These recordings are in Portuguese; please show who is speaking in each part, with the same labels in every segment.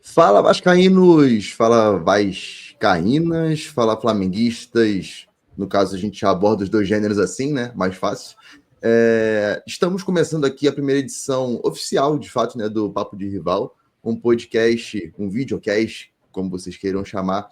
Speaker 1: Fala vascaínos, fala vascaínas, fala flamenguistas. No caso, a gente já aborda os dois gêneros assim, né? Mais fácil. Estamos começando aqui a primeira edição oficial, de fato, né, do Papo de Rival, um podcast, um videocast, como vocês queiram chamar,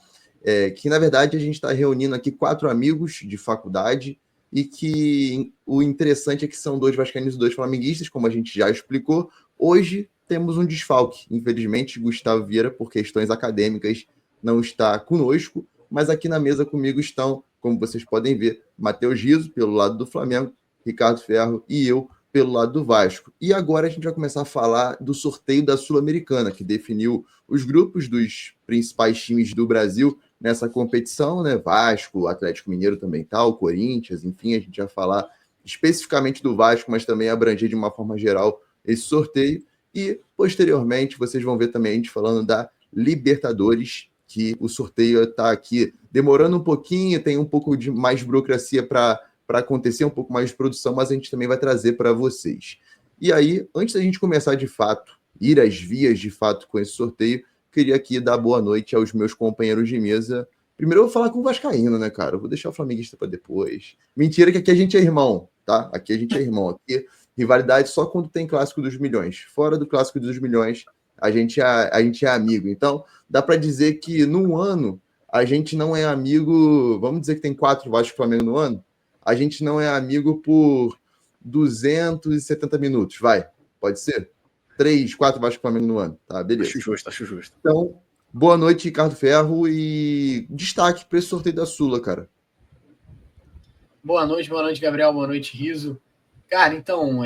Speaker 1: que na verdade a gente está reunindo aqui 4 amigos de faculdade e que o interessante é que são 2 vascaínos e 2 flamenguistas, como a gente já explicou. Hoje temos um desfalque. Infelizmente, Gustavo Vieira, por questões acadêmicas, não está conosco, mas aqui na mesa comigo estão, como vocês podem ver, Matheus Riso, pelo lado do Flamengo, Ricardo Ferro e eu, pelo lado do Vasco. E agora a gente vai começar a falar do sorteio da Sul-Americana, que definiu os grupos dos principais times do Brasil nessa competição, né? Vasco, Atlético Mineiro também tá, o Corinthians, enfim, a gente vai falar especificamente do Vasco, mas também abranger de uma forma geral esse sorteio. E, posteriormente, vocês vão ver também a gente falando da Libertadores, que o sorteio está aqui demorando um pouquinho, tem um pouco de mais burocracia para acontecer, um pouco mais de produção, mas a gente também vai trazer para vocês. E aí, antes da gente começar de fato, ir às vias de fato com esse sorteio, queria aqui dar boa noite aos meus companheiros de mesa. Primeiro eu vou falar com o Vascaíno, né, cara? Eu vou deixar o flamenguista para depois. Mentira que aqui a gente é irmão, tá? Aqui a gente é irmão. Aqui rivalidade só quando tem Clássico dos Milhões. Fora do Clássico dos Milhões, a gente é amigo. Então, dá para dizer que num ano a gente não é amigo. Vamos dizer que tem 4 Vasco e Flamengo no ano. A gente não é amigo por 270 minutos. Vai, pode ser? 3, 4 Vasco e Flamengo no ano. Tá, beleza.
Speaker 2: Acho justo.
Speaker 1: Então, boa noite, Ricardo Ferro. E destaque para esse sorteio da Sula, cara.
Speaker 3: Boa noite, Gabriel. Boa noite, Riso. Cara, então,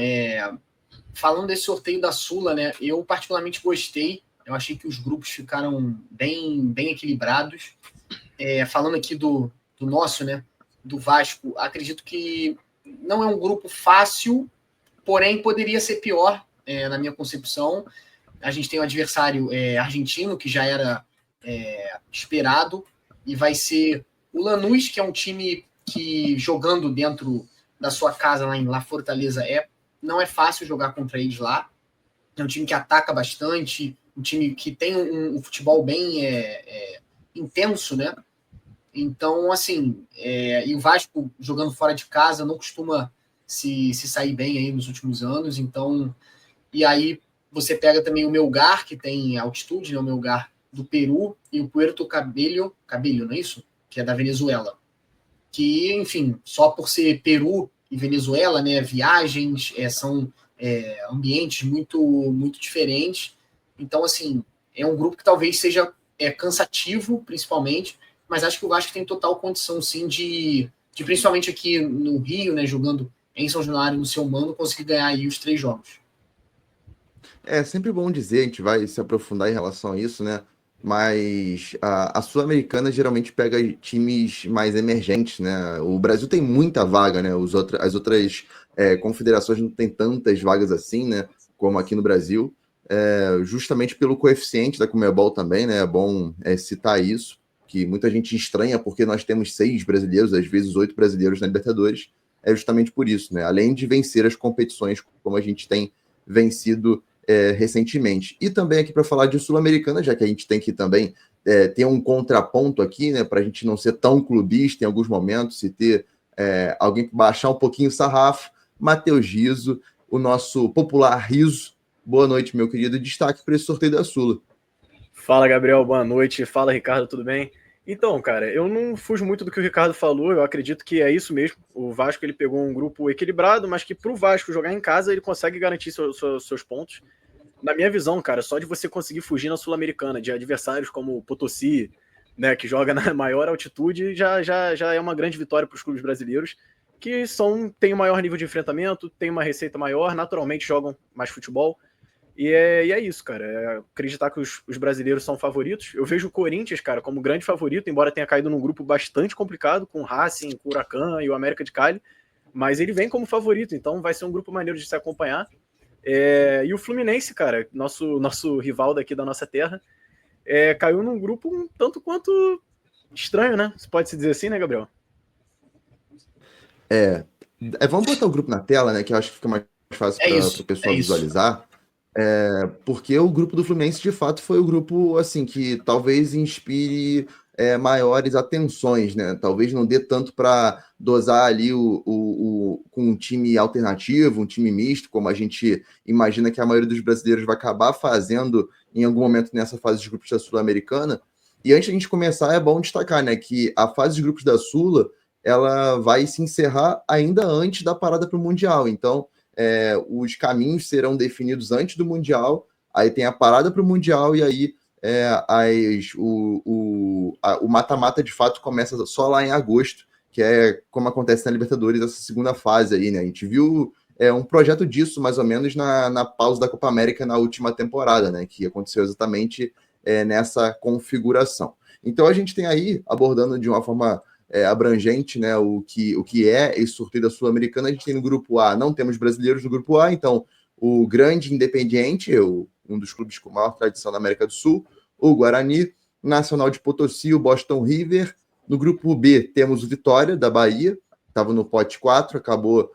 Speaker 3: falando desse sorteio da Sula, né? Eu particularmente gostei. Eu achei que os grupos ficaram bem
Speaker 2: equilibrados.
Speaker 3: Falando aqui do nosso, né? Do Vasco, acredito que não é um grupo fácil, porém poderia ser pior, na minha concepção. A gente tem um adversário argentino, que já era esperado, e vai ser o Lanús, que é um time que, jogando dentro da sua casa lá em La Fortaleza, não é fácil jogar contra eles lá. É um time que ataca bastante, um time que tem um futebol bem intenso, né? Então, assim, e o Vasco jogando fora de casa não costuma se sair bem aí nos últimos anos. Então, e aí você pega também o Melgar, que tem altitude, né? O Melgar do Peru, e o Puerto Cabello, não é isso? Que é da Venezuela. Que, enfim, só por ser Peru e Venezuela, né, viagens, são ambientes muito, muito diferentes. Então, assim, é um grupo que talvez seja cansativo, principalmente, mas acho que o Vasco tem total condição, sim, de principalmente aqui no Rio, né, jogando em São Januário, no seu mando, conseguir ganhar aí os 3 jogos.
Speaker 1: É sempre bom dizer, a gente vai se aprofundar em relação a isso, né? Mas a Sul-Americana geralmente pega times mais emergentes, né? O Brasil tem muita vaga, né? As outras confederações não têm tantas vagas assim, né? Como aqui no Brasil. Justamente pelo coeficiente da Conmebol também, né? É bom citar isso, que muita gente estranha porque nós temos 6 brasileiros, às vezes 8 brasileiros na Libertadores. É justamente por isso, né? Além de vencer as competições como a gente tem vencido recentemente. E também aqui para falar de Sul-Americana, já que a gente tem que também ter um contraponto aqui, né, para a gente não ser tão clubista em alguns momentos, e ter alguém que baixar um pouquinho o sarrafo. Matheus Riso, o nosso popular Riso. Boa noite, meu querido. Destaque para esse sorteio da Sula.
Speaker 2: Fala, Gabriel. Boa noite. Fala, Ricardo. Tudo bem? Então, cara, eu não fujo muito do que o Ricardo falou. Eu acredito que é isso mesmo. O Vasco ele pegou um grupo equilibrado, mas que pro Vasco jogar em casa ele consegue garantir seus pontos. Na minha visão, cara, só de você conseguir fugir na Sul-Americana de adversários como o Potosí, né, que joga na maior altitude, já é uma grande vitória para os clubes brasileiros, que têm um maior nível de enfrentamento, têm uma receita maior, naturalmente jogam mais futebol. E é isso, cara. Acreditar que os brasileiros são favoritos. Eu vejo o Corinthians, cara, como grande favorito, embora tenha caído num grupo bastante complicado, com o Racing, com o Huracan e o América de Cali, mas ele vem como favorito, então vai ser um grupo maneiro de se acompanhar. E o Fluminense, cara, nosso rival daqui da nossa terra, caiu num grupo um tanto quanto estranho, né? Você pode se dizer assim, né, Gabriel?
Speaker 1: Vamos botar o grupo na tela, né? Que eu acho que fica mais fácil para o pessoal visualizar. Porque o grupo do Fluminense, de fato, foi o grupo assim que talvez inspire maiores atenções, né? Talvez não dê tanto para dosar ali com um time alternativo, um time misto, como a gente imagina que a maioria dos brasileiros vai acabar fazendo em algum momento nessa fase de grupos da Sul-Americana. E antes de a gente começar, é bom destacar, né, que a fase de grupos da Sula ela vai se encerrar ainda antes da parada para o Mundial. Então, os caminhos serão definidos antes do Mundial, aí tem a parada para o Mundial e aí o mata-mata de fato começa só lá em agosto, que é como acontece na Libertadores, essa segunda fase aí, né? A gente viu um projeto disso, mais ou menos, na pausa da Copa América na última temporada, né? Que aconteceu exatamente nessa configuração. Então a gente tem aí, abordando de uma forma abrangente, né, o que é esse sorteio da Sul-Americana. A gente tem no grupo A, não temos brasileiros no grupo A, então o grande Independiente, um dos clubes com maior tradição na América do Sul, o Guarani, Nacional de Potosí, o Boston River. No grupo B temos o Vitória, da Bahia, estava no pote 4, acabou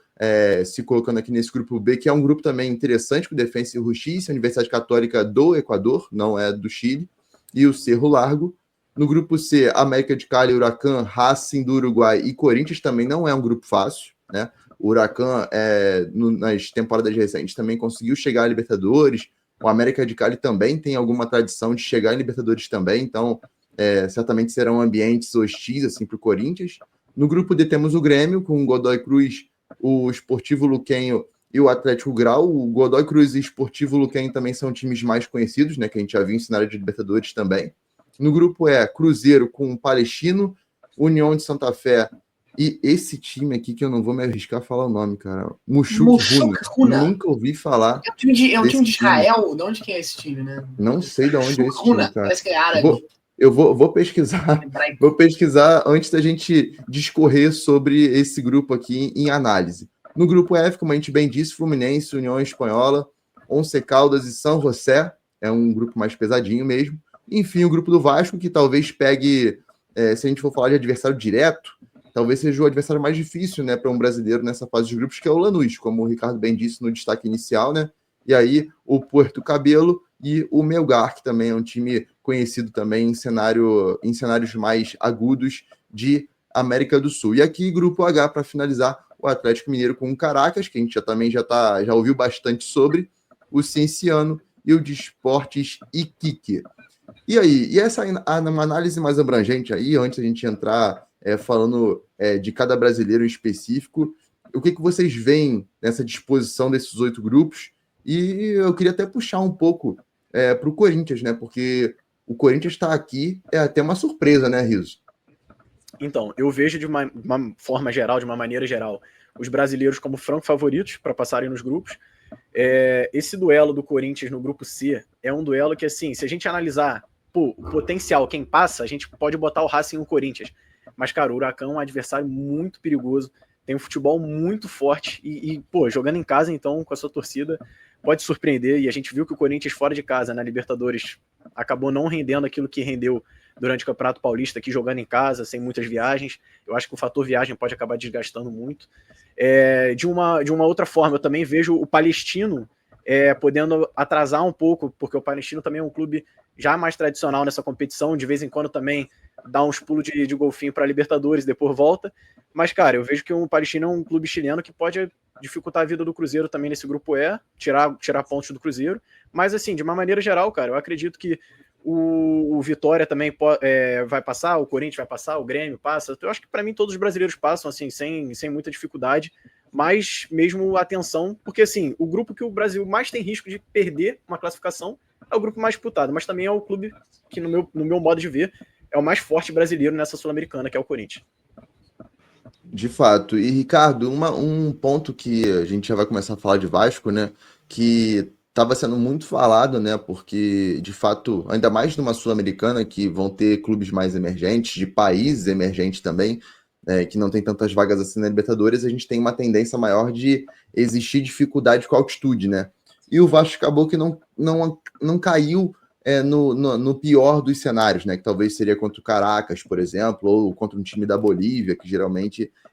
Speaker 1: se colocando aqui nesse grupo B, que é um grupo também interessante, com Defensa e Justiça, Universidade Católica do Equador, não é do Chile, e o Cerro Largo. No grupo C, América de Cali, Huracan, Racing do Uruguai e Corinthians também não é um grupo fácil, né? O Huracan, nas temporadas recentes, também conseguiu chegar à Libertadores. O América de Cali também tem alguma tradição de chegar em Libertadores também, então certamente serão ambientes hostis assim, para o Corinthians. No grupo D temos o Grêmio, com o Godoy Cruz, o Sportivo Luquenho e o Atlético Grau. O Godoy Cruz e o Sportivo Luquenho também são times mais conhecidos, né? Que a gente já viu em cenário de Libertadores também. No grupo Cruzeiro com o Palestino, União de Santa Fé e esse time aqui que eu não vou me arriscar a falar o nome, cara. Mushuc Runa. Nunca ouvi falar.
Speaker 3: É um time de Israel. Time. De onde que é esse time, né?
Speaker 1: Não sei de onde é esse time, cara.
Speaker 3: Parece que é árabe.
Speaker 1: Eu vou pesquisar. Vou pesquisar antes da gente discorrer sobre esse grupo aqui em análise. No grupo F, como a gente bem disse, Fluminense, União Espanhola, Once Caldas e São José. É um grupo mais pesadinho mesmo. Enfim, o grupo do Vasco, que talvez pegue, se a gente for falar de adversário direto, talvez seja o adversário mais difícil, né, para um brasileiro nessa fase de grupos, que é o Lanús, como o Ricardo bem disse no destaque inicial, né? E aí o Puerto Cabelo e o Melgar, que também é um time conhecido também em cenários mais agudos de América do Sul. E aqui, grupo H, para finalizar, o Atlético Mineiro com o Caracas, que a gente já ouviu bastante sobre, o Cienciano e o Desportes Iquique. E aí, essa uma análise mais abrangente aí, antes da gente entrar falando de cada brasileiro em específico, o que vocês veem nessa disposição desses 8 grupos? E eu queria até puxar um pouco para o Corinthians, né? Porque o Corinthians está aqui, é até uma surpresa, né, Riso?
Speaker 2: Então, eu vejo de uma forma geral, de uma maneira geral, os brasileiros como franco favoritos para passarem nos grupos. Esse duelo do Corinthians no grupo C é um duelo que, assim, se a gente analisar o potencial, quem passa, a gente pode botar o Racing no Corinthians. Mas, cara, o Huracan é um adversário muito perigoso, tem um futebol muito forte e jogando em casa, então, com a sua torcida, pode surpreender. E a gente viu que o Corinthians fora de casa, na Libertadores, acabou não rendendo aquilo que rendeu durante o Campeonato Paulista, aqui jogando em casa, sem muitas viagens. Eu acho que o fator viagem pode acabar desgastando muito. De uma outra forma, eu também vejo o Palestino podendo atrasar um pouco, porque o Palestino também é um clube já mais tradicional nessa competição, de vez em quando também dá uns pulos de golfinho para a Libertadores, depois volta. Mas, cara, eu vejo que o Palestino é um clube chileno que pode dificultar a vida do Cruzeiro também nesse grupo tirar pontos do Cruzeiro. Mas, assim, de uma maneira geral, cara, eu acredito que o Vitória também vai passar, o Corinthians vai passar, o Grêmio passa. Eu acho que para mim todos os brasileiros passam, assim, sem muita dificuldade, mas mesmo atenção, porque assim, o grupo que o Brasil mais tem risco de perder uma classificação é o grupo mais disputado, mas também é o clube que, no meu modo de ver, é o mais forte brasileiro nessa Sul-Americana, que é o Corinthians.
Speaker 1: De fato. E, Ricardo, um ponto que a gente já vai começar a falar de Vasco, né? Que estava sendo muito falado, né? Porque, de fato, ainda mais numa Sul-Americana, que vão ter clubes mais emergentes, de países emergentes também, que não tem tantas vagas assim na Libertadores, a gente tem uma tendência maior de existir dificuldade com a altitude, né? E o Vasco acabou que não caiu no pior dos cenários, né? Que talvez seria contra o Caracas, por exemplo, ou contra um time da Bolívia, que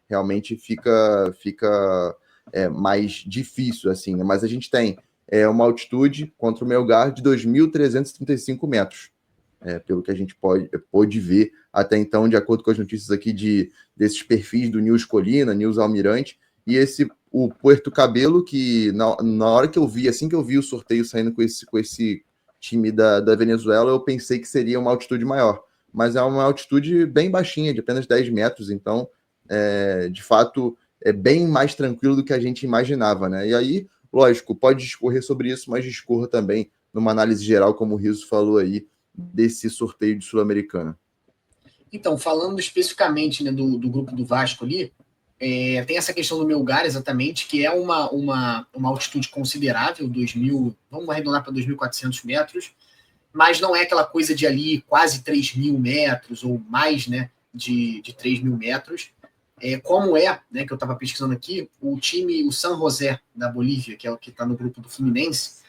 Speaker 1: realmente fica mais difícil, assim, né? Mas a gente tem é uma altitude contra o Melgar de 2.335 metros. Pelo que a gente pôde ver até então, de acordo com as notícias aqui desses perfis do News Colina, News Almirante, e o Puerto Cabelo, que na hora que eu vi, assim que eu vi o sorteio saindo com esse time da Venezuela, eu pensei que seria uma altitude maior, mas é uma altitude bem baixinha, de apenas 10 metros, então, de fato, é bem mais tranquilo do que a gente imaginava, né? E aí, lógico, pode discorrer sobre isso, mas discorra também numa análise geral, como o Rizzo falou aí, desse sorteio de Sul-Americana.
Speaker 3: Então, falando especificamente, né, do grupo do Vasco ali, tem essa questão do Melgar, exatamente, que é uma altitude considerável, 2.000, vamos arredondar para 2.400 metros, mas não é aquela coisa de ali quase 3.000 metros ou mais, né, de 3.000 metros, como né, que eu estava pesquisando aqui, o San José da Bolívia, que é o que está no grupo do Fluminense,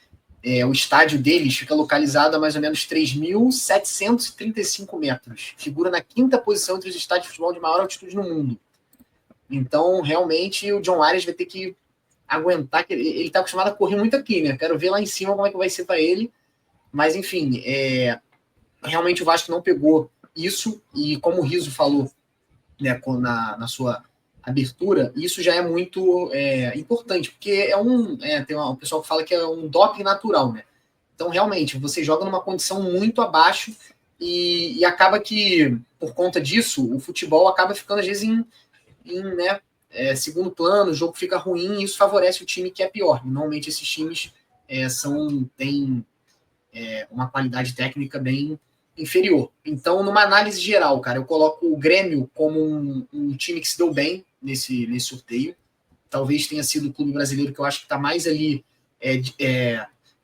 Speaker 3: o estádio deles fica localizado a mais ou menos 3.735 metros. Figura na 5ª posição entre os estádios de futebol de maior altitude no mundo. Então, realmente, o John Arias vai ter que aguentar, que ele está acostumado a correr muito aqui, né? Quero ver lá em cima como é que vai ser para ele. Mas, enfim, realmente o Vasco não pegou isso, e como o Rizzo falou, né, na sua abertura, isso já é muito importante, porque tem um pessoal que fala que é um doping natural, né? Então, realmente, você joga numa condição muito abaixo e acaba que, por conta disso, o futebol acaba ficando, às vezes, né, segundo plano, o jogo fica ruim e isso favorece o time que é pior. Normalmente, esses times têm uma qualidade técnica bem inferior. Então, numa análise geral, cara, eu coloco o Grêmio como um time que se deu bem nesse sorteio. Talvez tenha sido o clube brasileiro que eu acho que está mais ali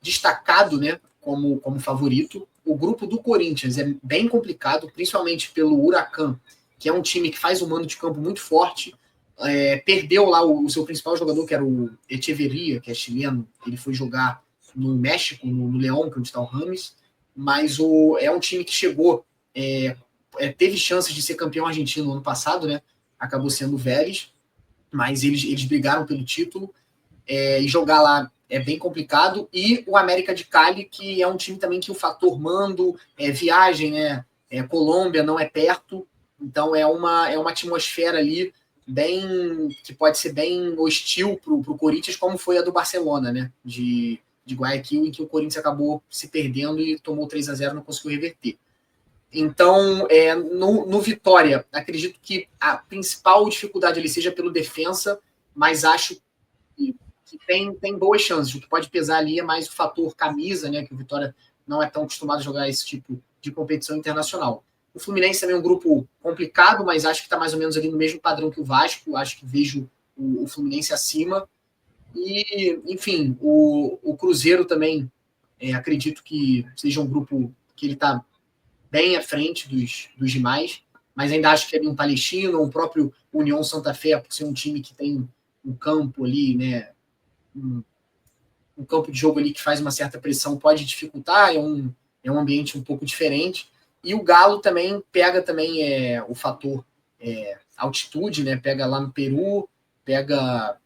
Speaker 3: destacado, né, como favorito. O grupo do Corinthians é bem complicado, principalmente pelo Huracan, que é um time que faz um mando de campo muito forte. Perdeu lá o seu principal jogador, que era o Echeverria, que é chileno. Ele foi jogar no México, no León, que é onde está o Rames. Mas é um time que chegou, teve chances de ser campeão argentino no ano passado, né? Acabou sendo o Vélez, mas eles brigaram pelo título, e jogar lá é bem complicado. E o América de Cali, que é um time também que o fator mando, viagem, né? Colômbia não é perto, então é uma atmosfera ali que pode ser bem hostil para o Corinthians, como foi a do Barcelona, né? De Guayaquil, em que o Corinthians acabou se perdendo e tomou 3-0, não conseguiu reverter. Então, no Vitória, acredito que a principal dificuldade ali seja pelo defensa, mas acho que tem boas chances. O que pode pesar ali é mais o fator camisa, né, que o Vitória não é tão acostumado a jogar esse tipo de competição internacional. O Fluminense também é um grupo complicado, mas acho que está mais ou menos ali no mesmo padrão que o Vasco. Acho que vejo o Fluminense acima. E, enfim, o Cruzeiro também, acredito que seja um grupo que ele está bem à frente dos demais, mas ainda acho que ali um Palestino, o próprio União Santa Fé, por ser um time que tem um campo ali, né, um campo de jogo ali que faz uma certa pressão, pode dificultar, é um ambiente um pouco diferente. E o Galo também pega também o fator altitude, né, pega lá no Peru, pega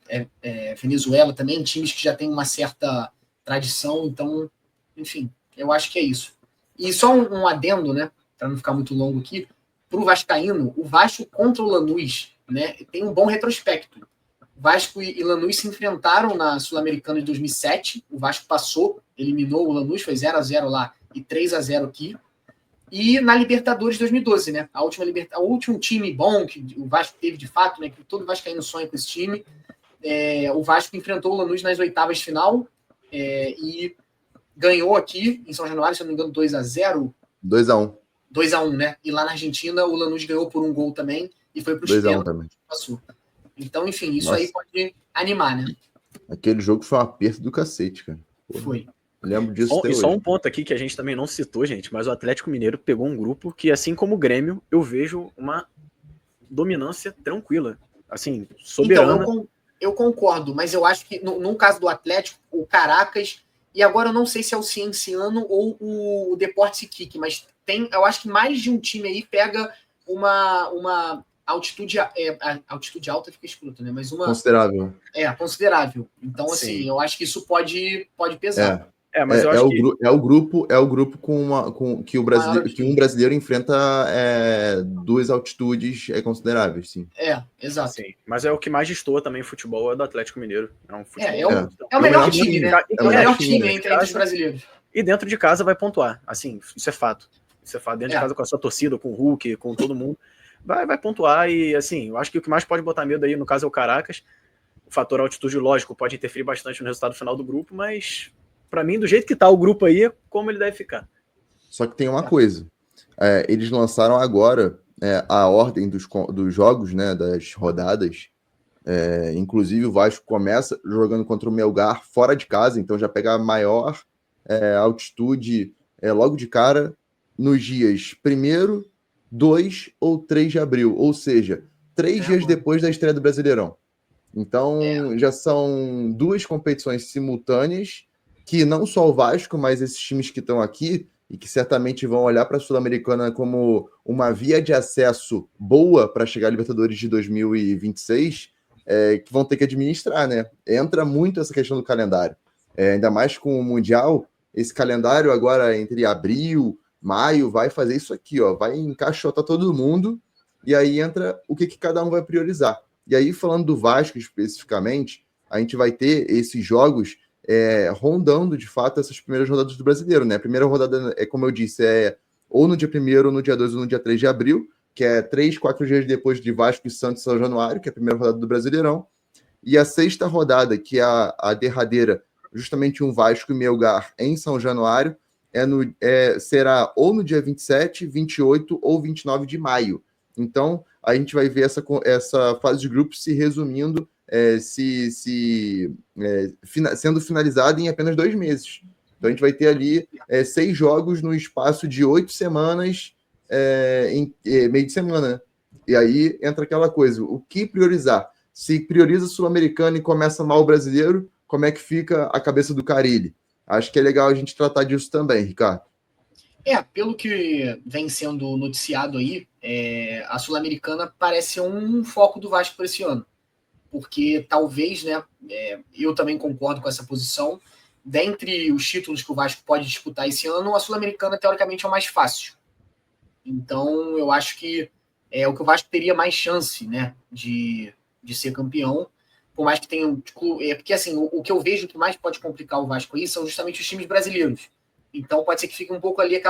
Speaker 3: Venezuela também, times que já têm uma certa tradição. Então, enfim, eu acho que é isso. E só um adendo, né, para não ficar muito longo aqui, para o Vascaíno, o Vasco contra o Lanús, né, tem um bom retrospecto. Vasco e Lanús se enfrentaram na Sul-Americana de 2007, o Vasco passou, eliminou o Lanús, foi 0-0 lá e 3-0 aqui. E na Libertadores de 2012, né? O último time bom que o Vasco teve de fato, né? Que todo vascaíno sonha com esse time. O Vasco enfrentou o Lanús nas oitavas de final e ganhou aqui em São Januário, se não me engano, 2-0.
Speaker 1: 2-1.
Speaker 3: 2-1, né? E lá na Argentina o Lanús ganhou por um gol também e foi para os
Speaker 1: pênaltis também.
Speaker 3: Passou. Então, enfim, isso aí pode animar, né?
Speaker 1: Aquele jogo foi um aperto do cacete, cara. Porra.
Speaker 3: Foi.
Speaker 1: Lembro disso até hoje.
Speaker 2: Só um ponto aqui que a gente também não citou, gente, mas o Atlético Mineiro pegou um grupo que, assim como o Grêmio, eu vejo uma dominância tranquila, assim, soberana.
Speaker 3: Então, eu concordo, mas eu acho que no caso do Atlético, o Caracas, e agora eu não sei se é o Cienciano ou o Deportes Iquique, mas eu acho que mais de um time aí pega altitude alta fica escruta, né? Mas uma
Speaker 1: Considerável.
Speaker 3: Considerável. Então,
Speaker 2: Sim.
Speaker 3: assim, eu acho que isso pode pesar.
Speaker 2: Mas eu acho que
Speaker 1: é o grupo que um brasileiro enfrenta duas altitudes consideráveis, sim.
Speaker 3: Exato.
Speaker 2: Sim, mas é o que mais destoa também o futebol é do Atlético Mineiro. É um futebol
Speaker 3: é o melhor time, né? É o melhor time entre os brasileiros.
Speaker 2: E dentro de casa vai pontuar. Assim, isso é fato. Isso é fato. Dentro de casa com a sua torcida, com o Hulk, com todo mundo, vai pontuar. E assim, eu acho que o que mais pode botar medo aí, no caso, é o Caracas. O fator altitude, lógico, pode interferir bastante no resultado final do grupo, mas para mim, do jeito que tá o grupo aí, é como ele deve ficar.
Speaker 1: Só que tem uma coisa. Eles lançaram agora a ordem dos jogos, né, das rodadas. Inclusive, o Vasco começa jogando contra o Melgar fora de casa, então já pega a maior altitude logo de cara nos dias 1º, 2 ou 3 de abril, ou seja, 3 dias depois da estreia do Brasileirão. Então, já são 2 competições simultâneas que não só o Vasco, mas esses times que estão aqui e que certamente vão olhar para a Sul-Americana como uma via de acesso boa para chegar à Libertadores de 2026, que vão ter que administrar, né? Entra muito essa questão do calendário. Ainda mais com o Mundial, esse calendário agora entre abril, maio, vai fazer isso aqui, ó, vai encaixotar todo mundo, e aí entra o que cada um vai priorizar. E aí, falando do Vasco especificamente, a gente vai ter esses jogos rondando, de fato, essas primeiras rodadas do Brasileiro, né? A primeira rodada, como eu disse, ou no dia 1º, ou no dia 2, ou no dia 3 de abril, que é 3, 4 dias depois de Vasco e Santos São Januário, que é a primeira rodada do Brasileirão. E a sexta rodada, que é a derradeira, justamente um Vasco e Melgar em São Januário, será ou no dia 27, 28 ou 29 de maio. Então, a gente vai ver essa fase de grupos se resumindo, sendo finalizada em apenas 2 meses. Então, a gente vai ter ali 6 jogos no espaço de 8 semanas, em meio de semana. E aí entra aquela coisa, o que priorizar? Se prioriza o Sul-Americano e começa mal o brasileiro, como é que fica a cabeça do Carille? Acho que é legal a gente tratar disso também, Ricardo.
Speaker 3: Pelo que vem sendo noticiado aí, a Sul-Americana parece ser um foco do Vasco para esse ano. Porque talvez, né, eu também concordo com essa posição, dentre os títulos que o Vasco pode disputar esse ano, a Sul-Americana, teoricamente, é o mais fácil. Então, eu acho que é o que o Vasco teria mais chance, né, de ser campeão, por mais que tenha... porque, assim, o que eu vejo que mais pode complicar o Vasco aí são justamente os times brasileiros. Então, pode ser que fique um pouco ali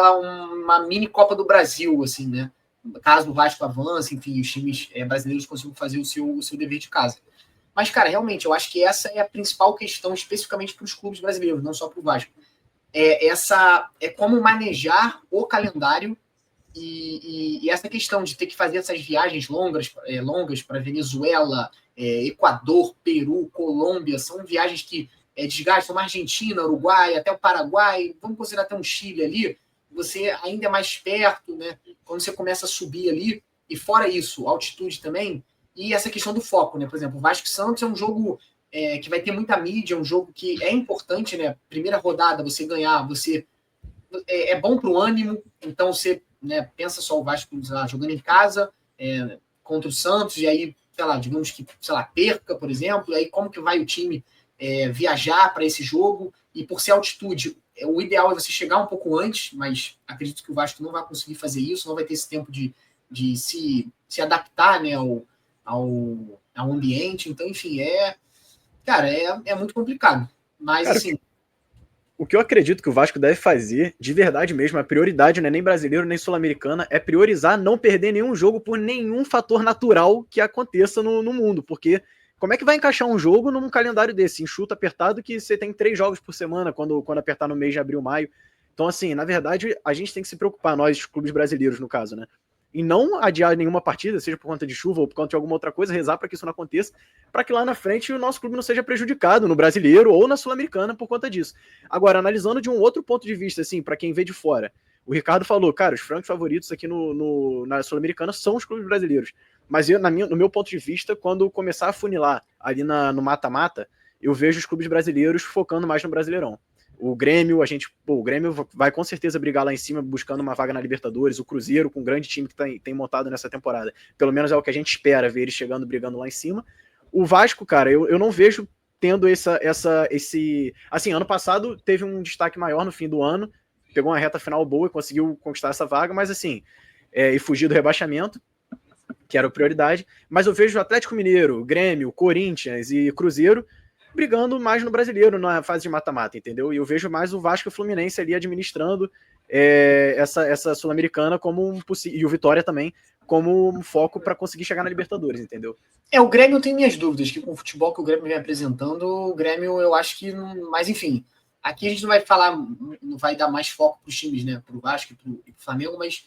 Speaker 3: uma mini Copa do Brasil, assim, né? Caso o Vasco avance, enfim, os times brasileiros consigam fazer o seu dever de casa. Mas, cara, realmente, eu acho que essa é a principal questão, especificamente para os clubes brasileiros, não só para o Vasco. Como manejar o calendário e essa questão de ter que fazer essas viagens longas para Venezuela, Equador, Peru, Colômbia, são viagens que desgastam a Argentina, Uruguai, até o Paraguai, vamos considerar até um Chile ali, você ainda é mais perto, né? Quando você começa a subir ali, e fora isso, altitude também, e essa questão do foco, né? Por exemplo, o Vasco Santos é um jogo que vai ter muita mídia, é um jogo que é importante, né? Primeira rodada, você ganhar, é bom para o ânimo, então você, né, pensa só o Vasco, sei lá, jogando em casa contra o Santos, e aí, sei lá, digamos que, sei lá, perca, por exemplo, e aí como que vai o time viajar para esse jogo, e por ser altitude, o ideal é você chegar um pouco antes, mas acredito que o Vasco não vai conseguir fazer isso, não vai ter esse tempo de se adaptar, né, ao ambiente, então, enfim, cara, é muito complicado, mas, cara, assim...
Speaker 2: O que eu acredito que o Vasco deve fazer, de verdade mesmo, a prioridade não é nem brasileiro, nem sul-americana, é priorizar não perder nenhum jogo por nenhum fator natural que aconteça no mundo, porque como é que vai encaixar um jogo num calendário desse, enxuto, apertado, que você tem 3 jogos por semana quando apertar no mês de abril, maio? Então, assim, na verdade, a gente tem que se preocupar, nós, clubes brasileiros, no caso, né? E não adiar nenhuma partida, seja por conta de chuva ou por conta de alguma outra coisa, rezar para que isso não aconteça, para que lá na frente o nosso clube não seja prejudicado no brasileiro ou na Sul-Americana por conta disso. Agora, analisando de um outro ponto de vista, assim, para quem vê de fora, o Ricardo falou, cara, os francos favoritos aqui na Sul-Americana são os clubes brasileiros. Mas no meu ponto de vista, quando começar a funilar ali no mata-mata, eu vejo os clubes brasileiros focando mais no Brasileirão. O Grêmio, o Grêmio vai com certeza brigar lá em cima, buscando uma vaga na Libertadores. O Cruzeiro, com um grande time que tem montado nessa temporada. Pelo menos é o que a gente espera, ver eles chegando, brigando lá em cima. O Vasco, cara, eu não vejo tendo esse... Assim, ano passado teve um destaque maior no fim do ano, pegou uma reta final boa e conseguiu conquistar essa vaga, mas assim, e fugir do rebaixamento, que era a prioridade. Mas eu vejo o Atlético Mineiro, Grêmio, Corinthians e Cruzeiro brigando mais no Brasileiro, na fase de mata-mata, entendeu? E eu vejo mais o Vasco e o Fluminense ali administrando essa Sul-Americana como e o Vitória também como um foco para conseguir chegar na Libertadores, entendeu?
Speaker 3: O Grêmio eu tenho minhas dúvidas, que com o futebol que o Grêmio vem apresentando, o Grêmio eu acho que não... Mas enfim, aqui a gente não vai dar mais foco para os times, né? Para o Vasco e para o Flamengo, mas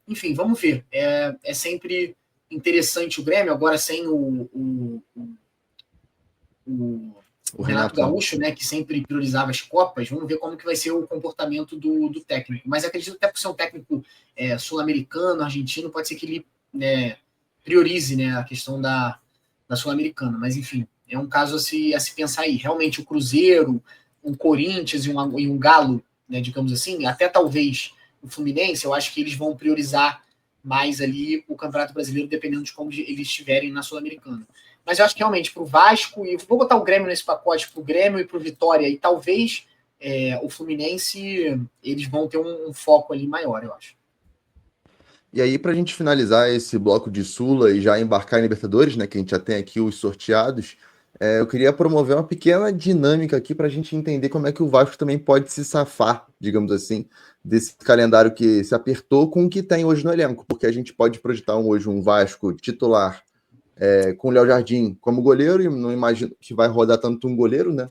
Speaker 3: enfim, vamos ver. É sempre interessante o Grêmio, agora sem o Renato Gaúcho, né, que sempre priorizava as Copas. Vamos ver como que vai ser o comportamento do técnico. Mas acredito até por ser um técnico sul-americano, argentino, pode ser que ele priorize, né, a questão da Sul-Americana. Mas, enfim, é um caso a se pensar aí. Realmente o Cruzeiro, um Corinthians e um Galo, né, digamos assim, até talvez o Fluminense, eu acho que eles vão priorizar mais ali o Campeonato Brasileiro, dependendo de como eles estiverem na Sul-Americana. Mas eu acho que realmente para o Vasco, e vou botar o Grêmio nesse pacote, para o Grêmio e para o Vitória, e talvez o Fluminense, eles vão ter um foco ali maior, eu acho.
Speaker 1: E aí, para a gente finalizar esse bloco de Sula e já embarcar em Libertadores, né, que a gente já tem aqui os sorteados, eu queria promover uma pequena dinâmica aqui para a gente entender como é que o Vasco também pode se safar, digamos assim, desse calendário que se apertou com o que tem hoje no elenco, porque a gente pode projetar hoje um Vasco titular com o Léo Jardim como goleiro, e não imagino que vai rodar tanto um goleiro, né?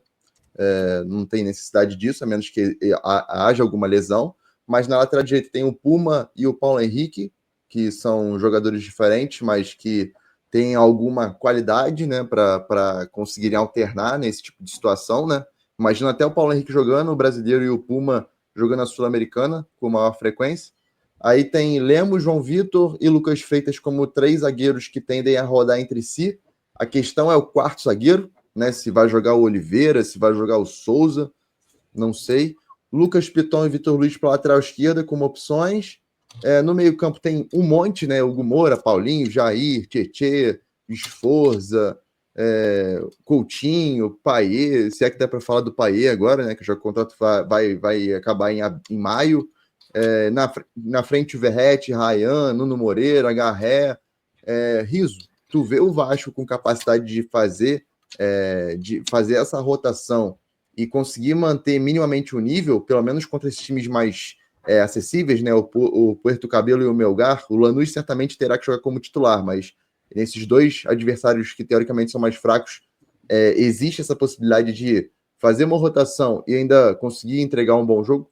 Speaker 1: Não tem necessidade disso, a menos que haja alguma lesão. Mas na lateral direita tem o Puma e o Paulo Henrique, que são jogadores diferentes, mas que têm alguma qualidade, né, para conseguirem alternar nesse tipo de situação, né? Imagina até o Paulo Henrique jogando, o brasileiro, e o Puma jogando a Sul-Americana com maior frequência. Aí tem Lemos, João Vitor e Lucas Freitas como 3 zagueiros que tendem a rodar entre si. A questão é o quarto zagueiro, né? Se vai jogar o Oliveira, se vai jogar o Souza, não sei. Lucas Piton e Vitor Luiz para a lateral esquerda como opções. No meio-campo tem um monte, né? Hugo Moura, Paulinho, Jair, Tietê, Esforza, Coutinho, Payet, se é que dá para falar do Payet agora, né? Que já o contrato vai acabar em maio. Na frente o Verratti, Ryan, Nuno Moreira, Garré, Riso. Tu vê o Vasco com capacidade de fazer essa rotação e conseguir manter minimamente o nível, pelo menos contra esses times mais acessíveis, né? O Puerto Cabelo e o Melgar. O Lanús certamente terá que jogar como titular, mas nesses dois adversários que teoricamente são mais fracos, existe essa possibilidade de fazer uma rotação e ainda conseguir entregar um bom jogo?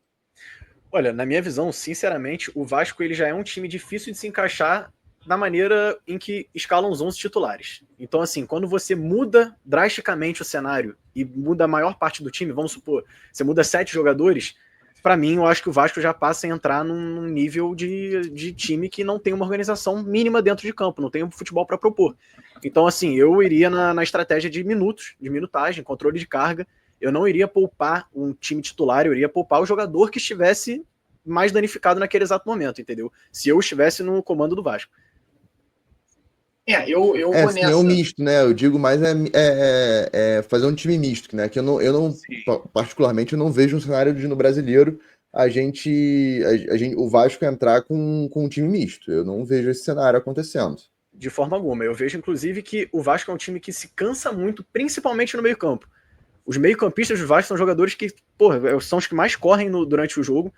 Speaker 2: Olha, na minha visão, sinceramente, o Vasco ele já é um time difícil de se encaixar da maneira em que escalam os 11 titulares. Então, assim, quando você muda drasticamente o cenário e muda a maior parte do time, vamos supor, você muda 7 jogadores, para mim, eu acho que o Vasco já passa a entrar num nível de time que não tem uma organização mínima dentro de campo, não tem um futebol para propor. Então, assim, eu iria na estratégia de minutos, de minutagem, controle de carga. Eu não iria poupar um time titular, eu iria poupar o jogador que estivesse mais danificado naquele exato momento, entendeu? Se eu estivesse no comando do Vasco.
Speaker 3: Eu vou
Speaker 1: sim,
Speaker 3: nessa.
Speaker 1: É um misto, né? Eu digo mais fazer um time misto, né? Que eu não particularmente, eu não vejo um cenário de no brasileiro o Vasco entrar com um time misto. Eu não vejo esse cenário acontecendo.
Speaker 2: De forma alguma. Eu vejo, inclusive, que o Vasco é um time que se cansa muito, principalmente no meio-campo. Os meio-campistas do Vasco são jogadores que, são os que mais correm durante o jogo,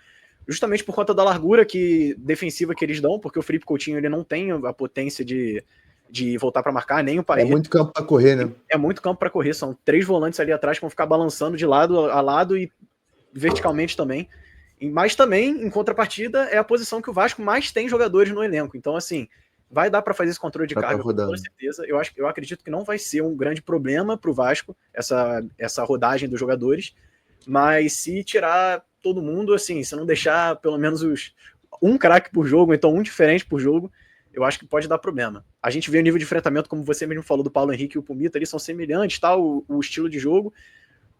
Speaker 2: justamente por conta da largura defensiva que eles dão, porque o Felipe Coutinho ele não tem a potência de voltar para marcar, nem o Paredes.
Speaker 1: É muito campo para correr, né?
Speaker 2: É muito campo para correr, são 3 volantes ali atrás que vão ficar balançando de lado a lado e verticalmente também. Mas também, em contrapartida, é a posição que o Vasco mais tem jogadores no elenco. Então, assim, vai dar para fazer esse controle de carga, com certeza. Eu acredito que não vai ser um grande problema para o Vasco, essa rodagem dos jogadores, mas se tirar todo mundo, assim, se não deixar pelo menos um craque por jogo, então um diferente por jogo, eu acho que pode dar problema. A gente vê o nível de enfrentamento, como você mesmo falou, do Paulo Henrique e o Pumita, eles são semelhantes, tá? O estilo de jogo.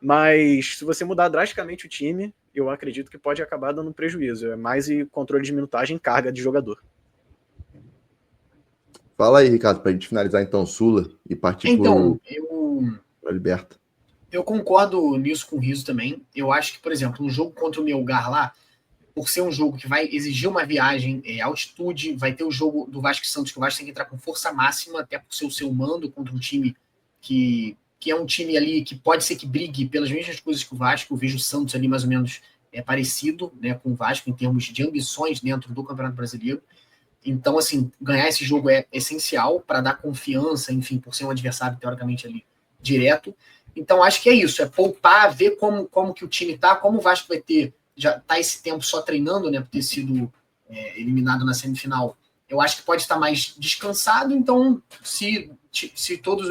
Speaker 2: Mas se você mudar drasticamente o time, eu acredito que pode acabar dando prejuízo. É mais controle de minutagem e carga de jogador.
Speaker 1: Fala aí, Ricardo, para a gente finalizar então Sula e partir
Speaker 3: Então,
Speaker 1: para Liberta.
Speaker 3: Eu concordo nisso com o Rizzo também. Eu acho que, por exemplo, no jogo contra o Melgar lá, por ser um jogo que vai exigir uma viagem, altitude, vai ter o jogo do Vasco e Santos, que o Vasco tem que entrar com força máxima, até por ser o seu mando contra um time que é um time ali que pode ser que brigue pelas mesmas coisas que o Vasco. Eu vejo o Santos ali mais ou menos parecido, né, com o Vasco em termos de ambições dentro do Campeonato Brasileiro. Então, assim, ganhar esse jogo é essencial para dar confiança, enfim, por ser um adversário teoricamente ali direto. Então, acho que é isso, é poupar, ver como que o time tá, como o Vasco vai ter, já tá esse tempo só treinando, né, por ter sido eliminado na semifinal. Eu acho que pode estar mais descansado, então, se todos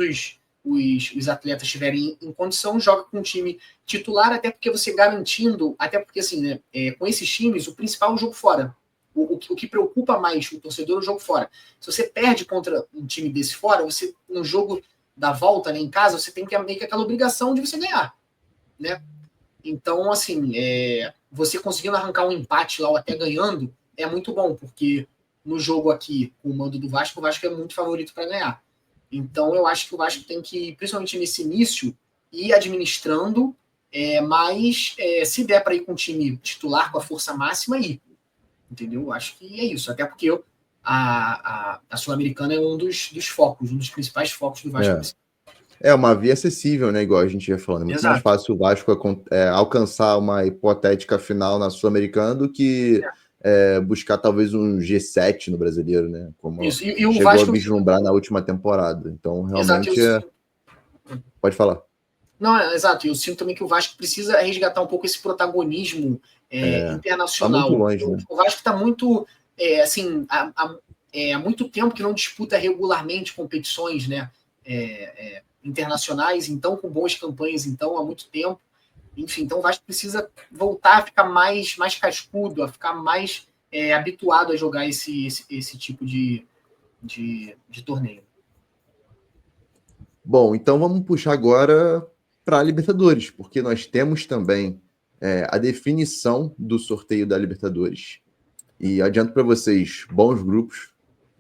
Speaker 3: os atletas estiverem em condição, joga com o time titular, até porque você garantindo, até porque, assim, né, com esses times, o principal é o jogo fora. O que preocupa mais o torcedor é o jogo fora. Se você perde contra um time desse fora, você, no jogo da volta, né, em casa, você tem que meio que aquela obrigação de você ganhar, né? Então, assim, você conseguindo arrancar um empate lá ou até ganhando, é muito bom, porque no jogo aqui, com o mando do Vasco, o Vasco é muito favorito para ganhar. Então, eu acho que o Vasco tem que, principalmente nesse início, ir administrando, mas se der para ir com o time titular, com a força máxima, ir. Entendeu? Acho que é isso. Até porque a Sul-Americana é um dos focos, um dos principais focos do Vasco.
Speaker 1: É uma via acessível, né? Igual a gente ia falando. É muito mais fácil o Vasco alcançar uma hipotética final na Sul-Americana do que buscar talvez um G7 no Brasileiro, né? Como
Speaker 3: isso. E o
Speaker 1: chegou
Speaker 3: Vasco
Speaker 1: a vislumbrar na última temporada. Então, realmente, pode falar.
Speaker 3: Não, exato. Eu sinto também que o Vasco precisa resgatar um pouco esse protagonismo internacional.
Speaker 1: Tá muito longe, né?
Speaker 3: O Vasco está muito, assim, há muito tempo que não disputa regularmente competições, né, internacionais, então com boas campanhas, então há muito tempo. Enfim, então o Vasco precisa voltar a ficar mais cascudo, a ficar mais habituado a jogar esse tipo de torneio.
Speaker 1: Bom, então vamos puxar agora para a Libertadores, porque nós temos também a definição do sorteio da Libertadores. E adianto para vocês, bons grupos.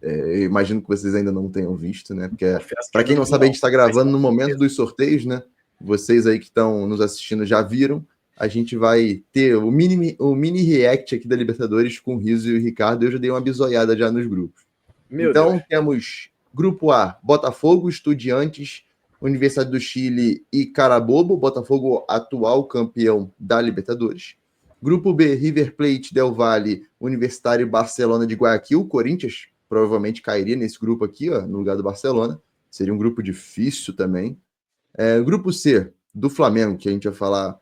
Speaker 1: Eu imagino que vocês ainda não tenham visto, né? Porque, para quem não sabe, a gente está gravando no momento dos sorteios, né? Vocês aí que estão nos assistindo já viram. A gente vai ter o mini react aqui da Libertadores com o Rizzo e o Ricardo. Eu já dei uma bisoiada já nos grupos. Então, temos Grupo A, Botafogo, Estudiantes, Universidade do Chile e Carabobo. Botafogo, atual campeão da Libertadores. Grupo B, River Plate, Del Valle, Universitário e Barcelona de Guayaquil. Corinthians provavelmente cairia nesse grupo aqui, ó, no lugar do Barcelona. Seria um grupo difícil também. Grupo C, do Flamengo, que a gente vai falar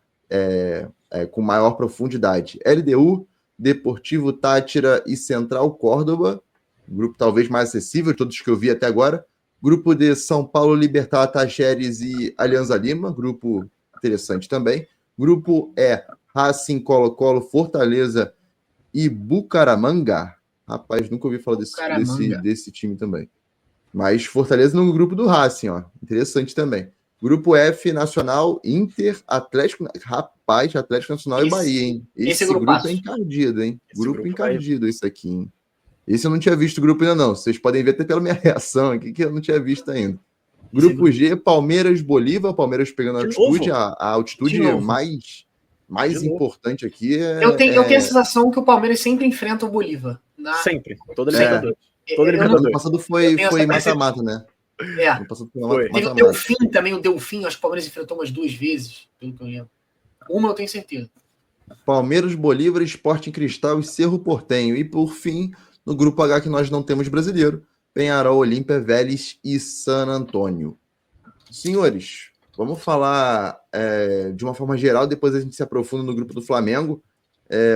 Speaker 1: com maior profundidade. LDU, Deportivo Táchira e Central Córdoba. Grupo talvez mais acessível de todos que eu vi até agora. Grupo D, São Paulo, Libertad, Tajeres e Alianza Lima. Grupo interessante também. Grupo E, Racing, Colo-Colo, Fortaleza e Bucaramanga. Rapaz, nunca ouvi falar desse time também. Mas Fortaleza no grupo do Racing, ó. Interessante também. Grupo F, Nacional, Inter, Atlético... Rapaz, Atlético Nacional e Bahia, hein? Esse grupo é encardido, hein? Grupo encardido esse aqui, hein? Esse eu não tinha visto o grupo ainda, não. Vocês podem ver até pela minha reação aqui, que eu não tinha visto ainda. Grupo G, Palmeiras, Bolívar. Palmeiras pegando a altitude. A altitude mais importante aqui
Speaker 3: Eu tenho a sensação que o Palmeiras sempre enfrenta o Bolívar.
Speaker 2: Sempre. Toda Libertadores.
Speaker 1: Ano passado foi mata-mata, né?
Speaker 3: Ano passado foi mata-mata. Teve o Delfim também, acho que o Palmeiras enfrentou umas 2 vezes, pelo que eu lembro. Uma eu tenho certeza.
Speaker 1: Palmeiras, Bolívar, Sporting Cristal e Cerro Porteño. E por fim, no grupo H que nós não temos brasileiro, Peñarol, Olímpia, Vélez e San Antônio. Senhores, vamos falar de uma forma geral, depois a gente se aprofunda no grupo do Flamengo.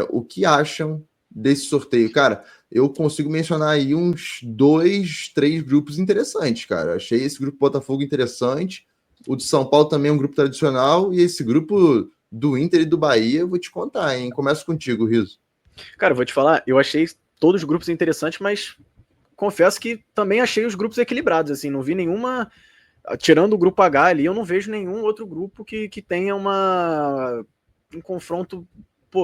Speaker 1: O que acham desse sorteio? Cara, eu consigo mencionar aí uns 2, 3 grupos interessantes, cara. Achei esse grupo Botafogo interessante. O de São Paulo também é um grupo tradicional. E esse grupo do Inter e do Bahia, eu vou te contar, hein? Começo contigo, Rizzo.
Speaker 2: Cara, eu vou te falar, eu achei todos os grupos interessantes, mas confesso que também achei os grupos equilibrados, assim, não vi nenhuma... tirando o grupo H ali, eu não vejo nenhum outro grupo que tenha um confronto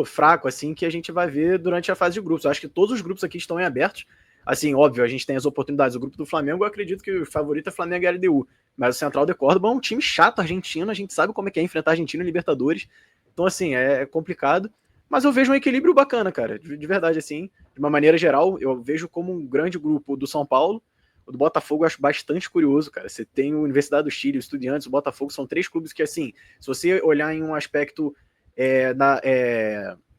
Speaker 2: fraco, assim, que a gente vai ver durante a fase de grupos. Eu acho que todos os grupos aqui estão em abertos. Assim, óbvio, a gente tem as oportunidades. O grupo do Flamengo, eu acredito que o favorito é Flamengo e LDU. Mas o Central de Córdoba é um time chato argentino, a gente sabe como é que é enfrentar Argentina em Libertadores. Então, assim, é complicado. Mas eu vejo um equilíbrio bacana, cara. De verdade, assim, de uma maneira geral, eu vejo como um grande grupo do São Paulo. O do Botafogo eu acho bastante curioso, cara. Você tem a Universidade do Chile, o Estudiantes, o Botafogo, são 3 clubes que, assim, se você olhar em um aspecto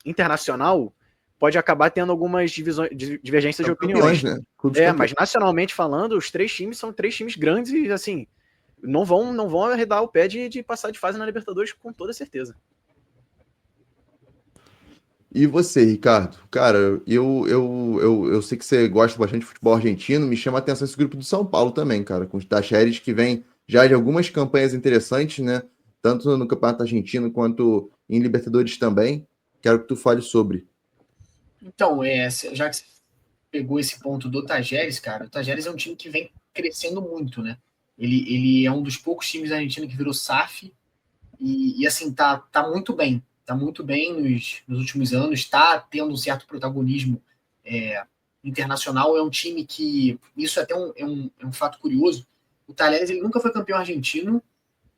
Speaker 2: internacional, pode acabar tendo algumas divergências de opiniões.
Speaker 1: Né?
Speaker 2: Mas nacionalmente falando, os 3 times são 3 times grandes e, assim, não vão arredar o pé de passar de fase na Libertadores com toda certeza.
Speaker 1: E você, Ricardo? Cara, eu sei que você gosta bastante de futebol argentino, me chama a atenção esse grupo do São Paulo também, cara, com os Tacheres que vem já de algumas campanhas interessantes, né? Tanto no Campeonato Argentino quanto em Libertadores também. Quero que tu fale sobre.
Speaker 3: Então, já que você pegou esse ponto do Tajeres, cara, o Tajeres é um time que vem crescendo muito, né? Ele é um dos poucos times argentinos que virou SAF e assim, tá muito bem. Tá muito bem nos últimos anos, está tendo um certo protagonismo internacional. É um time que, isso é até um fato curioso, o Talheres ele nunca foi campeão argentino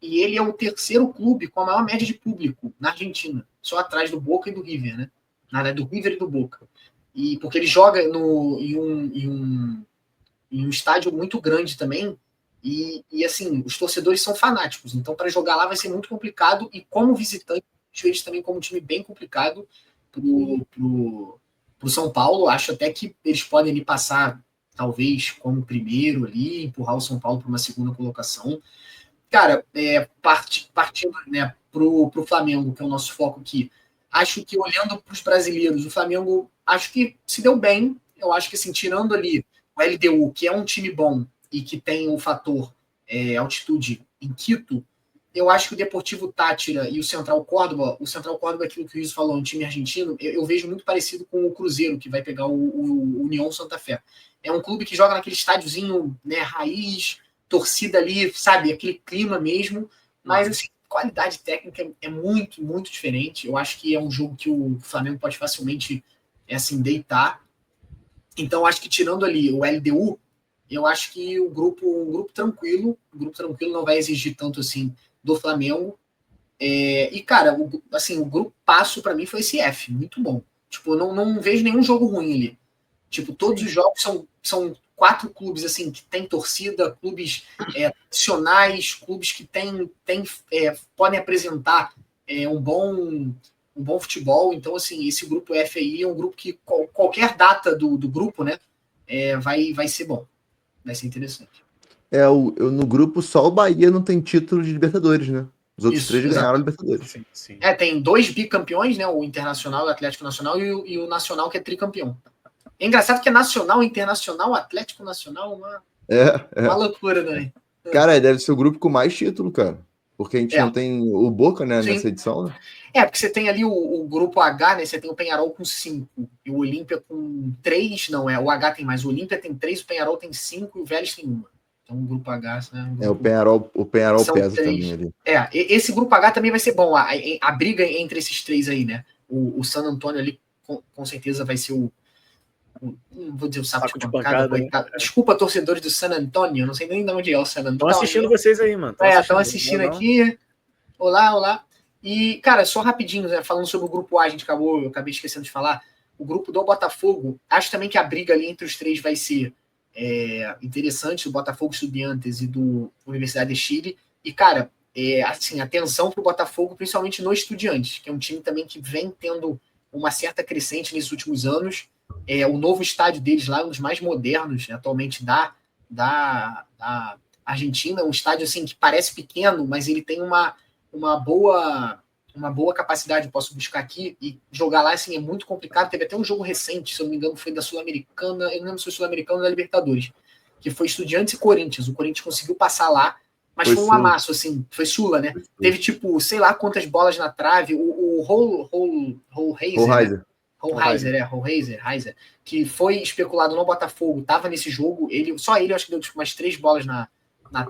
Speaker 3: e ele é o 3º clube com a maior média de público na Argentina, só atrás do Boca e do River, né? Na verdade, do River e do Boca. E porque ele joga em um estádio muito grande também, e assim, os torcedores são fanáticos, então para jogar lá vai ser muito complicado, e como visitante, eles também como um time bem complicado pro São Paulo. Acho até que eles podem ali passar, talvez, como primeiro ali, empurrar o São Paulo para uma segunda colocação. Cara, partindo, né, pro Flamengo, que é o nosso foco aqui, acho que olhando para os brasileiros, o Flamengo acho que se deu bem. Eu acho que assim, tirando ali o LDU, que é um time bom e que tem o fator altitude em Quito, eu acho que o Deportivo Táchira e o Central Córdoba, aquilo que o Rizzo falou, um time argentino, eu vejo muito parecido com o Cruzeiro, que vai pegar o União Santa Fé. É um clube que joga naquele estádiozinho, né, raiz, torcida ali, sabe, aquele clima mesmo, mas assim, qualidade técnica é muito, muito diferente. Eu acho que é um jogo que o Flamengo pode facilmente assim, deitar. Então, acho que tirando ali o LDU, eu acho que um grupo tranquilo não vai exigir tanto assim do Flamengo. E, cara, o grupo passo para mim foi esse F, muito bom. Tipo, não vejo nenhum jogo ruim ali. Tipo, todos os jogos são 4 clubes assim que tem torcida, clubes tradicionais, clubes que podem apresentar um bom futebol. Então, assim, esse grupo F aí é um grupo que qualquer data do grupo, né, vai ser bom. Vai ser interessante.
Speaker 1: No grupo só o Bahia não tem título de Libertadores, né? Os outros 3 ganharam a Libertadores.
Speaker 2: Sim.
Speaker 3: Tem 2 bicampeões, né? O Internacional, o Atlético Nacional e o Nacional, que é tricampeão. É engraçado que é Nacional, Internacional, Atlético Nacional, uma loucura, né?
Speaker 1: Cara, deve ser o grupo com mais título, cara. Porque a gente não tem o Boca, né, nessa edição, né?
Speaker 3: Porque você tem ali o grupo H, né? Você tem o Peñarol com 5 e o Olímpia com 3. Não, o H tem mais. O Olímpia tem 3, o Peñarol tem 5 e o Vélez tem 1. Então o grupo H, né?
Speaker 1: O Peñarol pesa 3. Também ali.
Speaker 3: Esse grupo H também vai ser bom. A briga entre esses 3 aí, né? O San Antonio ali com certeza vai ser não vou dizer o saco de pancada, coitado. Desculpa, torcedores do San Antonio, não sei nem de onde é o San Antonio.
Speaker 2: Estão assistindo vocês aí, mano.
Speaker 3: Estão assistindo aqui. Olá. E, cara, só rapidinho, né, falando sobre o grupo A, eu acabei esquecendo de falar. O grupo do Botafogo, acho também que a briga ali entre os 3 vai ser interessante, do Botafogo, Estudiantes e do Universidade de Chile. E, cara, assim, atenção pro Botafogo, principalmente no Estudiantes, que é um time também que vem tendo uma certa crescente nesses últimos anos. O novo estádio deles lá é um dos mais modernos, né, atualmente da Argentina, um estádio assim que parece pequeno, mas ele tem uma boa capacidade. Posso buscar aqui e jogar lá assim é muito complicado. Teve até um jogo recente, se eu não me engano, foi da Sul-Americana, eu não lembro se foi Sul-Americana ou da Libertadores, que foi Estudiantes e Corinthians. O Corinthians conseguiu passar lá, mas foi um amasso, assim, foi Sula, né? Teve tipo, sei lá quantas bolas na trave. O Rollheiser, que foi especulado no Botafogo, tava nesse jogo, só ele, acho que deu tipo, umas 3 bolas na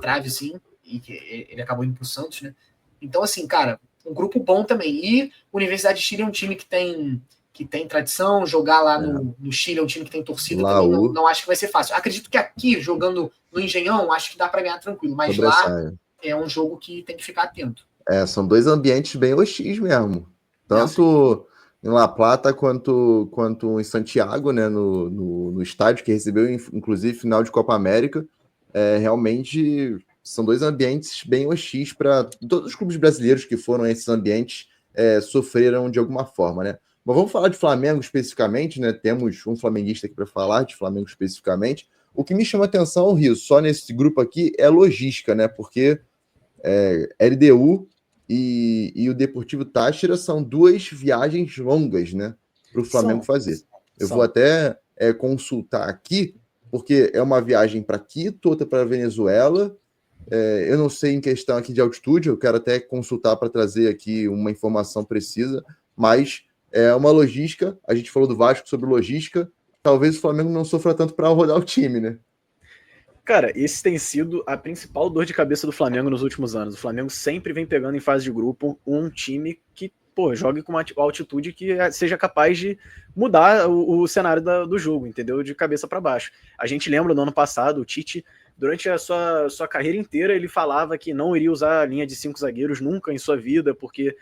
Speaker 3: trave, assim, e que ele acabou indo pro Santos, né? Então, assim, cara, um grupo bom também. E Universidade de Chile é um time que tem tradição, jogar lá no Chile é um time que tem torcida também, não acho que vai ser fácil. Acredito que aqui, jogando no Engenhão, acho que dá para ganhar tranquilo, mas lá é um jogo que tem que ficar atento.
Speaker 1: São dois ambientes bem hostis mesmo. Tanto em La Plata quanto em Santiago, né, no estádio que recebeu, inclusive, final de Copa América. Realmente são dois ambientes bem hostis para todos os clubes brasileiros que foram a esses ambientes, sofreram de alguma forma, né? Mas vamos falar de Flamengo especificamente, né? Temos um flamenguista aqui para falar de Flamengo especificamente. O que me chama atenção, Rio, só nesse grupo aqui, é logística, né? Porque LDU e o Deportivo Táchira são duas viagens longas, né? Para o Flamengo fazer. Eu vou até consultar aqui, porque é uma viagem para Quito, outra para Venezuela. Eu não sei em questão aqui de altitude, eu quero até consultar para trazer aqui uma informação precisa, mas é uma logística. A gente falou do Vasco sobre logística. Talvez o Flamengo não sofra tanto para rodar o time, né?
Speaker 2: Cara, esse tem sido a principal dor de cabeça do Flamengo nos últimos anos. O Flamengo sempre vem pegando em fase de grupo um time que, jogue com uma altitude que seja capaz de mudar o cenário do jogo, entendeu? De cabeça para baixo. A gente lembra no ano passado, o Tite, durante a sua carreira inteira, ele falava que não iria usar a linha de 5 zagueiros nunca em sua vida, porque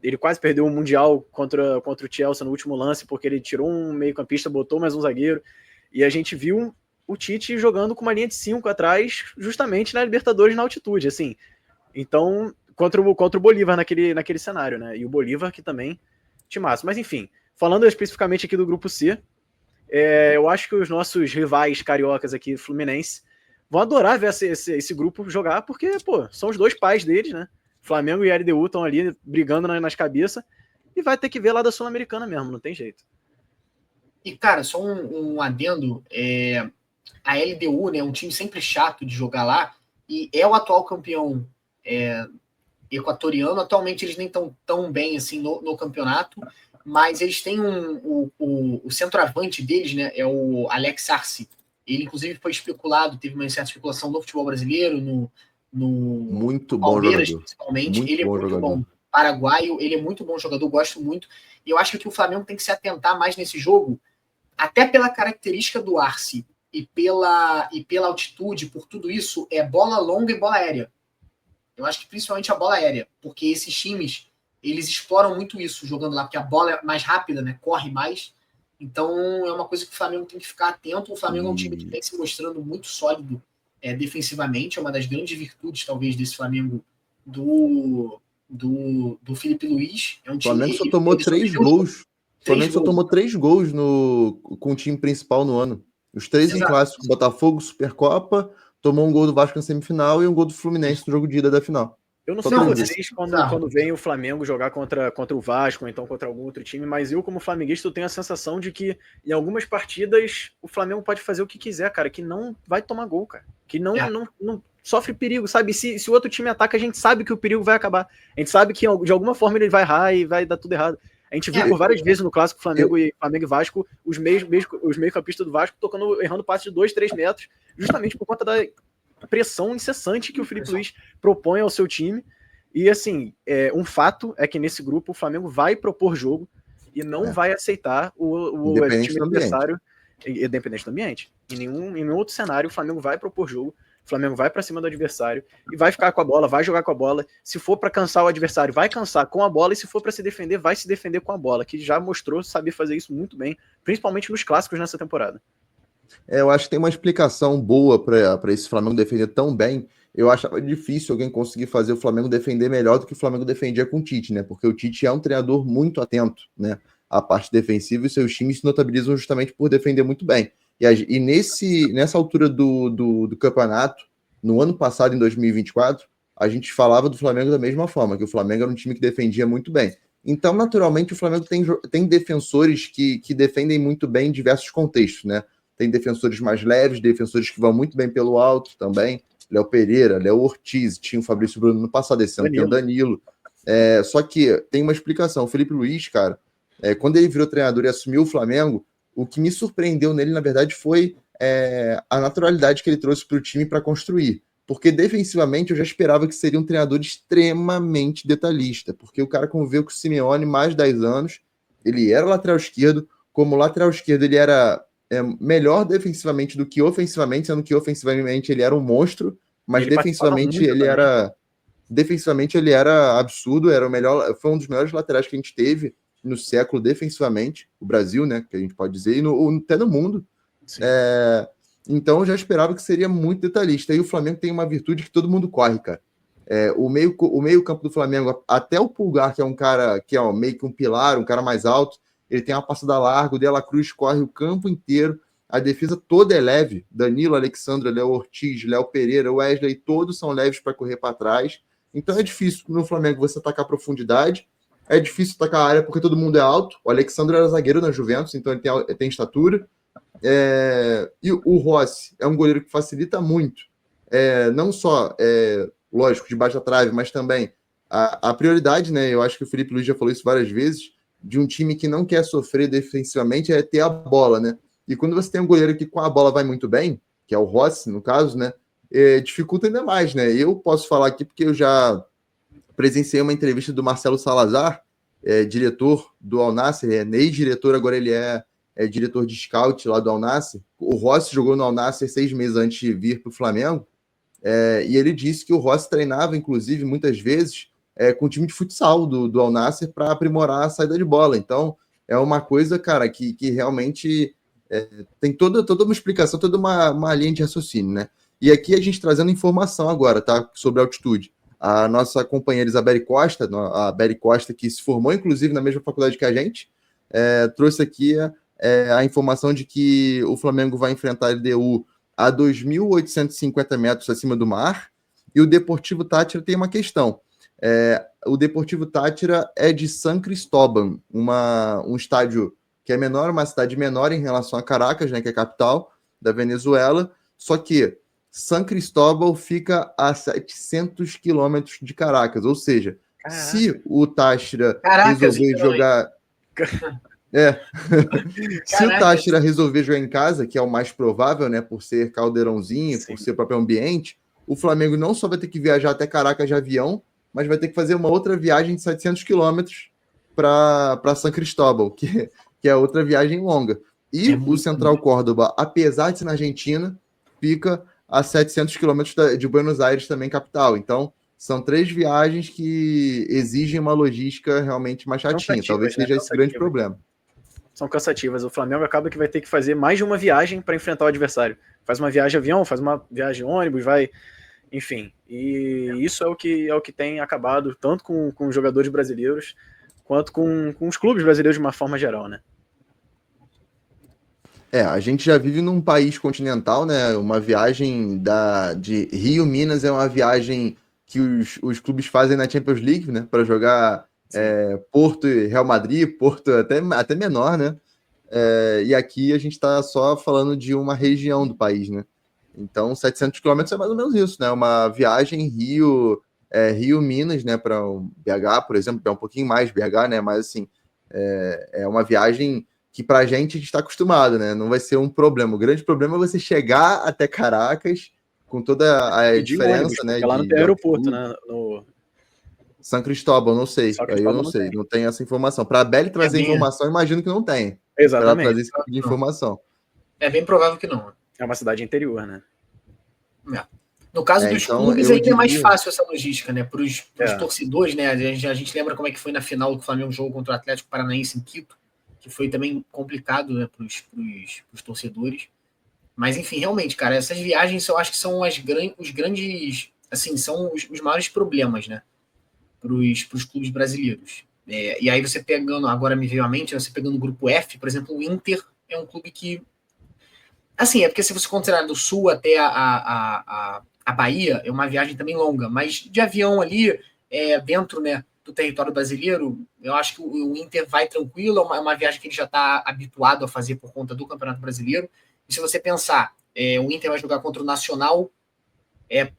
Speaker 2: ele quase perdeu o Mundial contra o Chelsea no último lance, porque ele tirou um meio-campista, botou mais um zagueiro, e a gente viu o Tite jogando com uma linha de 5 atrás, justamente na Libertadores na altitude, assim. Então, contra o Bolívar naquele cenário, né? E o Bolívar que também timaço. Mas enfim, falando especificamente aqui do grupo C, eu acho que os nossos rivais cariocas aqui, Fluminense, vão adorar ver esse grupo jogar, porque, são os dois pais deles, né? Flamengo e LDU estão ali brigando nas cabeças, e vai ter que ver lá da Sul-Americana mesmo, não tem jeito.
Speaker 3: E, cara, só um adendo, a LDU, né, um time sempre chato de jogar lá, e é o atual campeão equatoriano. Atualmente eles nem estão tão bem assim no campeonato, mas eles têm o centroavante deles, né, é o Alex Arce. Ele, inclusive, foi especulado, teve uma certa especulação no futebol brasileiro, no
Speaker 1: muito
Speaker 3: Palmeiras,
Speaker 1: bom
Speaker 3: principalmente.
Speaker 1: Muito
Speaker 3: ele é
Speaker 1: bom
Speaker 3: muito
Speaker 1: jogador.
Speaker 3: bom. Paraguaio, ele é muito bom jogador, gosto muito. E eu acho que o Flamengo tem que se atentar mais nesse jogo, até pela característica do Arce e pela altitude, por tudo isso, é bola longa e bola aérea. Eu acho que principalmente a bola aérea, porque esses times, eles exploram muito isso jogando lá, porque a bola é mais rápida, né? Corre mais. Então é uma coisa que o Flamengo tem que ficar atento. O Flamengo é um time que vem se mostrando muito sólido defensivamente, é uma das grandes virtudes, talvez, desse Flamengo do Felipe Luiz. É um
Speaker 1: O Flamengo
Speaker 3: time,
Speaker 1: só tomou 3 gols. O Flamengo só tomou 3 gols com o time principal no ano. Os 3 em clássico, Botafogo, Supercopa, tomou um gol do Vasco na semifinal e um gol do Fluminense no jogo de ida da final.
Speaker 2: Eu não sei vocês quando vem o Flamengo jogar contra o Vasco, ou então contra algum outro time, mas eu, como flamenguista, eu tenho a sensação de que em algumas partidas o Flamengo pode fazer o que quiser, cara, que não vai tomar gol, cara. Que não sofre perigo, sabe? Se o outro time ataca, a gente sabe que o perigo vai acabar. A gente sabe que de alguma forma ele vai errar e vai dar tudo errado. A gente viu por várias vezes no clássico Flamengo e Vasco, os meio-campistas do Vasco errando passes de 2, 3 metros, justamente por conta da pressão incessante que o Felipe Luiz propõe ao seu time. E assim, um fato é que nesse grupo o Flamengo vai propor jogo e não vai aceitar o time adversário, independente do ambiente. Em nenhum outro cenário o Flamengo vai propor jogo. O Flamengo vai para cima do adversário e vai ficar com a bola, vai jogar com a bola. Se for para cansar o adversário, vai cansar com a bola, e se for para se defender, vai se defender com a bola, que já mostrou saber fazer isso muito bem, principalmente nos clássicos nessa temporada.
Speaker 1: Eu acho que tem uma explicação boa para esse Flamengo defender tão bem. Eu achava difícil alguém conseguir fazer o Flamengo defender melhor do que o Flamengo defendia com o Tite, né? Porque o Tite é um treinador muito atento, né, à parte defensiva, e seus times se notabilizam justamente por defender muito bem. E nessa altura do campeonato, no ano passado, em 2024, a gente falava do Flamengo da mesma forma, que o Flamengo era um time que defendia muito bem. Então, naturalmente, o Flamengo tem defensores que defendem muito bem em diversos contextos, né? Tem defensores mais leves, defensores que vão muito bem pelo alto também. Léo Pereira, Léo Ortiz, tinha o Fabrício Bruno no passado, esse ano tem o Danilo. Só que tem uma explicação. O Felipe Luiz, cara, quando ele virou treinador e assumiu o Flamengo, o que me surpreendeu nele, na verdade, foi a naturalidade que ele trouxe para o time para construir. porque defensivamente eu já esperava que seria um treinador extremamente detalhista, porque o cara conviveu com o Simeone mais de 10 anos, ele era lateral esquerdo, como lateral esquerdo ele era melhor defensivamente do que ofensivamente, sendo que ofensivamente ele era um monstro, mas defensivamente ele era absurdo, era o melhor, foi um dos melhores laterais que a gente teve no século defensivamente, o Brasil, né, que a gente pode dizer, e até no mundo. Então eu já esperava que seria muito detalhista. E o Flamengo tem uma virtude que todo mundo corre, cara. O meio campo do Flamengo, até o Pulgar, que é um cara que é meio que um pilar, um cara mais alto, ele tem uma passada larga, o De La Cruz corre o campo inteiro, a defesa toda é leve. Danilo, Alexandre, Léo Ortiz, Léo Pereira, Wesley, todos são leves para correr para trás. Então é difícil no Flamengo você atacar a profundidade, é difícil atacar a área porque todo mundo é alto. O Alexandre era zagueiro na Juventus, então ele tem estatura. E o Rossi é um goleiro que facilita muito, não só, lógico, debaixo da trave, mas também a prioridade, né? Eu acho que o Felipe Luiz já falou isso várias vezes, de um time que não quer sofrer defensivamente é ter a bola, né? E quando você tem um goleiro que com a bola vai muito bem, que é o Rossi, no caso, né? Dificulta ainda mais, né? Eu posso falar aqui porque eu já presenciei uma entrevista do Marcelo Salazar, diretor do Al Nassr, ex-diretor, agora ele é diretor de scout lá do Al Nassr. O Rossi jogou no Al Nassr 6 meses antes de vir para o Flamengo, e ele disse que o Rossi treinava, inclusive, muitas vezes, com o time de futsal do Al Nassr para aprimorar a saída de bola. Então, é uma coisa, cara, que realmente tem toda uma explicação, toda uma linha de raciocínio, né? E aqui a gente trazendo informação agora, tá? Sobre a altitude. A nossa companheira Isabelle Costa, a Beli Costa, que se formou, inclusive, na mesma faculdade que a gente, trouxe aqui a informação de que o Flamengo vai enfrentar a LDU a 2.850 metros acima do mar, e o Deportivo Táchira tem uma questão. O Deportivo Táchira é de San Cristóbal, um estádio que é menor, uma cidade menor em relação a Caracas, né, que é a capital da Venezuela, só que San Cristóbal fica a 700 quilômetros de Caracas, ou seja, se o Táchira resolver jogar... Se o Táchira resolver jogar em casa, que é o mais provável, né, por ser caldeirãozinho, por ser o próprio ambiente, o Flamengo não só vai ter que viajar até Caracas de avião, mas vai ter que fazer uma outra viagem de 700 quilômetros para San Cristóbal, que é outra viagem longa. E o Central Córdoba, apesar de ser na Argentina, fica a 700 quilômetros de Buenos Aires, também capital. Então, são 3 viagens que exigem uma logística realmente mais chatinha. Talvez seja esse grande problema.
Speaker 2: São cansativas. O Flamengo acaba que vai ter que fazer mais de uma viagem para enfrentar o adversário. Faz uma viagem de avião, faz uma viagem de ônibus, vai... Enfim, e isso é o que tem acabado tanto com os jogadores brasileiros quanto com os clubes brasileiros de uma forma geral, né?
Speaker 1: A gente já vive num país continental, né? Uma viagem de Rio, Minas, é uma viagem que os clubes fazem na Champions League, né? Para jogar Porto e Real Madrid, Porto até menor, né? E aqui a gente está só falando de uma região do país, né? Então, 700 quilômetros é mais ou menos isso, né? Uma viagem Rio-Minas, né? Para BH, por exemplo, é um pouquinho mais BH, né? Mas, assim, é uma viagem que pra gente está acostumado, né? Não vai ser um problema. O grande problema é você chegar até Caracas com toda a diferença, ônibus, né?
Speaker 2: Lá não tem aeroporto, né?
Speaker 1: San Cristóbal, não sei. Aí eu não sei, não tem essa informação. Para a Beli trazer informação, imagino que não tem.
Speaker 2: Exatamente.
Speaker 1: Para trazer esse tipo de informação.
Speaker 3: É bem provável que não.
Speaker 2: É uma cidade interior, né?
Speaker 3: No caso dos clubes, ainda é mais fácil essa logística, né? Para os torcedores, né? A gente lembra como é que foi na final do Flamengo jogo contra o Atlético Paranaense em Quito, que foi também complicado, né, para os torcedores. Mas, enfim, realmente, cara, essas viagens eu acho que são os grandes, assim, são os maiores problemas, né, para os clubes brasileiros. E aí você pegando, agora me veio à mente, você pegando o grupo F, por exemplo, o Inter é um clube que, assim, porque se você considerar do Sul até a Bahia, é uma viagem também longa, mas de avião ali, dentro, né, do território brasileiro, eu acho que o Inter vai tranquilo, é uma viagem que ele já está habituado a fazer por conta do Campeonato Brasileiro. E se você pensar, o Inter vai jogar contra o Nacional, é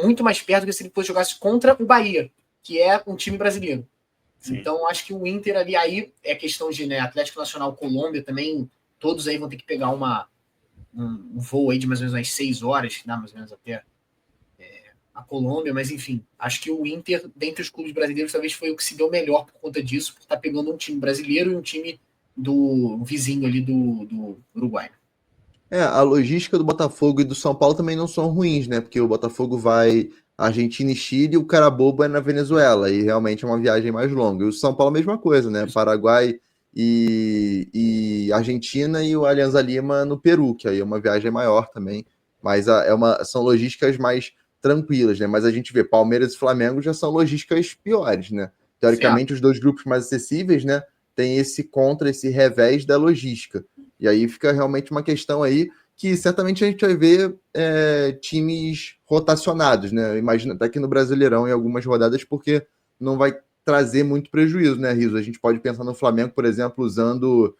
Speaker 3: muito mais perto do que se ele fosse jogasse contra o Bahia, que é um time brasileiro. Sim. Então, acho que o Inter ali, aí é questão de, né, Atlético Nacional, Colômbia também, todos aí vão ter que pegar um voo aí de mais ou menos umas 6 horas, dá mais ou menos até a Colômbia, mas enfim, acho que o Inter, dentre os clubes brasileiros, talvez foi o que se deu melhor por conta disso, por estar pegando um time brasileiro e um time do vizinho ali do Uruguai.
Speaker 1: A logística do Botafogo e do São Paulo também não são ruins, né? Porque o Botafogo vai Argentina e Chile e o Carabobo é na Venezuela, e realmente é uma viagem mais longa. E o São Paulo, a mesma coisa, né? Paraguai e Argentina e o Alianza Lima no Peru, que aí é uma viagem maior também, mas são logísticas mais tranquilas, né? Mas a gente vê Palmeiras e Flamengo já são logísticas piores, né? Teoricamente, os dois grupos mais acessíveis, né? Tem esse revés da logística. E aí fica realmente uma questão aí que certamente a gente vai ver times rotacionados, né? Imagina até aqui no Brasileirão em algumas rodadas, porque não vai trazer muito prejuízo, né, Riso? A gente pode pensar no Flamengo, por exemplo, usando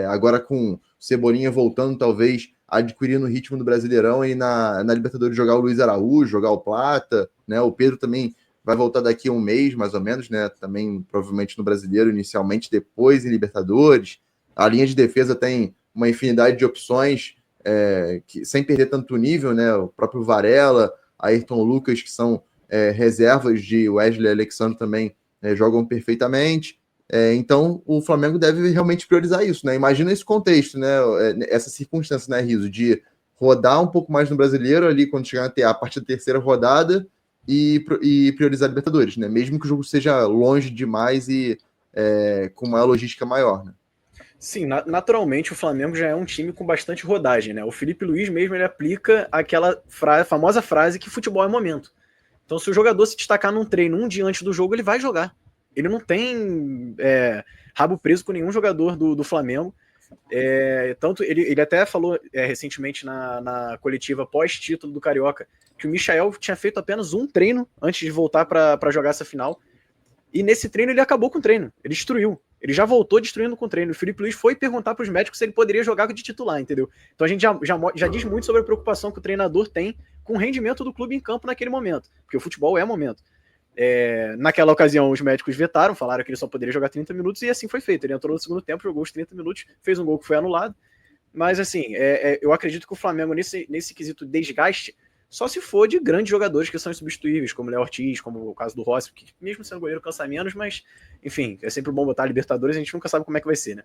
Speaker 1: agora com Cebolinha voltando, talvez adquirindo o ritmo do Brasileirão e na Libertadores jogar o Luiz Araújo, jogar o Plata, né? O Pedro também vai voltar daqui a um mês, mais ou menos, né? Também provavelmente no Brasileiro, inicialmente, depois em Libertadores. A linha de defesa tem uma infinidade de opções, sem perder tanto nível, né? O próprio Varela, Ayrton Lucas, que são reservas de Wesley e Alexandre também jogam perfeitamente. Então, o Flamengo deve realmente priorizar isso, né? Imagina esse contexto, né? Essa circunstância, né, Riso, de rodar um pouco mais no Brasileiro ali, quando chegar a partir da terceira rodada e priorizar a Libertadores, né? Mesmo que o jogo seja longe demais e com uma logística maior, né?
Speaker 2: Sim, naturalmente o Flamengo já é um time com bastante rodagem, né? O Felipe Luiz mesmo, ele aplica aquela famosa frase que futebol é momento. Então, se o jogador se destacar num treino um dia antes do jogo, ele vai jogar. Ele não tem rabo preso com nenhum jogador do Flamengo. Tanto ele até falou recentemente na coletiva pós-título do Carioca que o Michael tinha feito apenas um treino antes de voltar para jogar essa final. E nesse treino ele acabou com o treino. Ele destruiu. Ele já voltou destruindo com o treino. O Felipe Luiz foi perguntar para os médicos se ele poderia jogar de titular, entendeu? Então a gente já diz muito sobre a preocupação que o treinador tem com o rendimento do clube em campo naquele momento. Porque o futebol é momento. Naquela ocasião, os médicos vetaram, falaram que ele só poderia jogar 30 minutos e assim foi feito. Ele entrou no segundo tempo, jogou os 30 minutos, fez um gol que foi anulado. Mas assim, eu acredito que o Flamengo, nesse quesito desgaste, só se for de grandes jogadores que são insubstituíveis, como o Léo Ortiz, como o caso do Rossi, que mesmo sendo goleiro cansa menos, mas, enfim, é sempre bom botar a Libertadores, a gente nunca sabe como é que vai ser, né?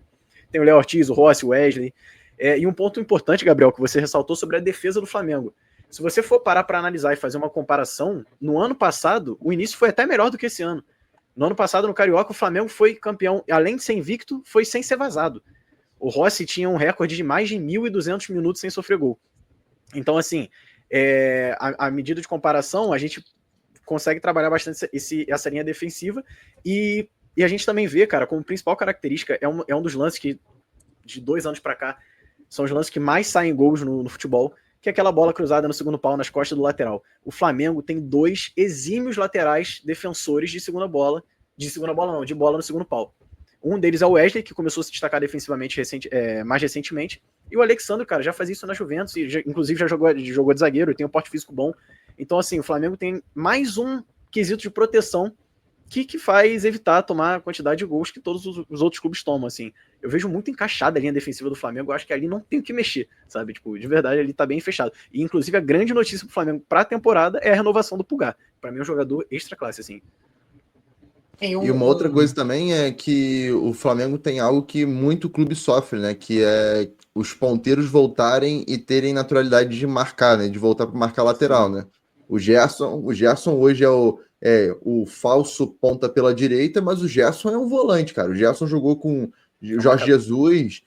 Speaker 2: Tem o Léo Ortiz, o Rossi, o Wesley. E um ponto importante, Gabriel, que você ressaltou sobre a defesa do Flamengo. Se você for parar para analisar e fazer uma comparação, no ano passado, o início foi até melhor do que esse ano. No ano passado, no Carioca, o Flamengo foi campeão, além de ser invicto, foi sem ser vazado. O Rossi tinha um recorde de mais de 1.200 minutos sem sofrer gol. Então, assim, a medida de comparação, a gente consegue trabalhar bastante essa linha defensiva e a gente também vê, cara, como principal característica, é um dos lances que, de 2 anos para cá, são os lances que mais saem gols no futebol, que é aquela bola cruzada no segundo pau, nas costas do lateral. O Flamengo tem 2 exímios laterais defensores de bola no segundo pau. Um deles é o Wesley, que começou a se destacar defensivamente mais recentemente, e o Alexandre, cara, já fazia isso na Juventus, inclusive já jogou de zagueiro, tem um porte físico bom. Então, assim, o Flamengo tem mais um quesito de proteção que faz evitar tomar a quantidade de gols que todos os outros clubes tomam, assim. Eu vejo muito encaixada a linha defensiva do Flamengo, eu acho que ali não tem o que mexer, sabe? Tipo, de verdade, ali tá bem fechado. E, inclusive, a grande notícia pro Flamengo pra temporada é a renovação do Pulgar. Pra mim, é um jogador extra classe, assim.
Speaker 1: E uma outra coisa também é que o Flamengo tem algo que muito clube sofre, né? Que é os ponteiros voltarem e terem naturalidade de marcar, né? De voltar para marcar lateral, né? O Gerson hoje é o falso ponta pela direita, mas o Gerson é um volante, cara. O Gerson jogou com o Jorge Jesus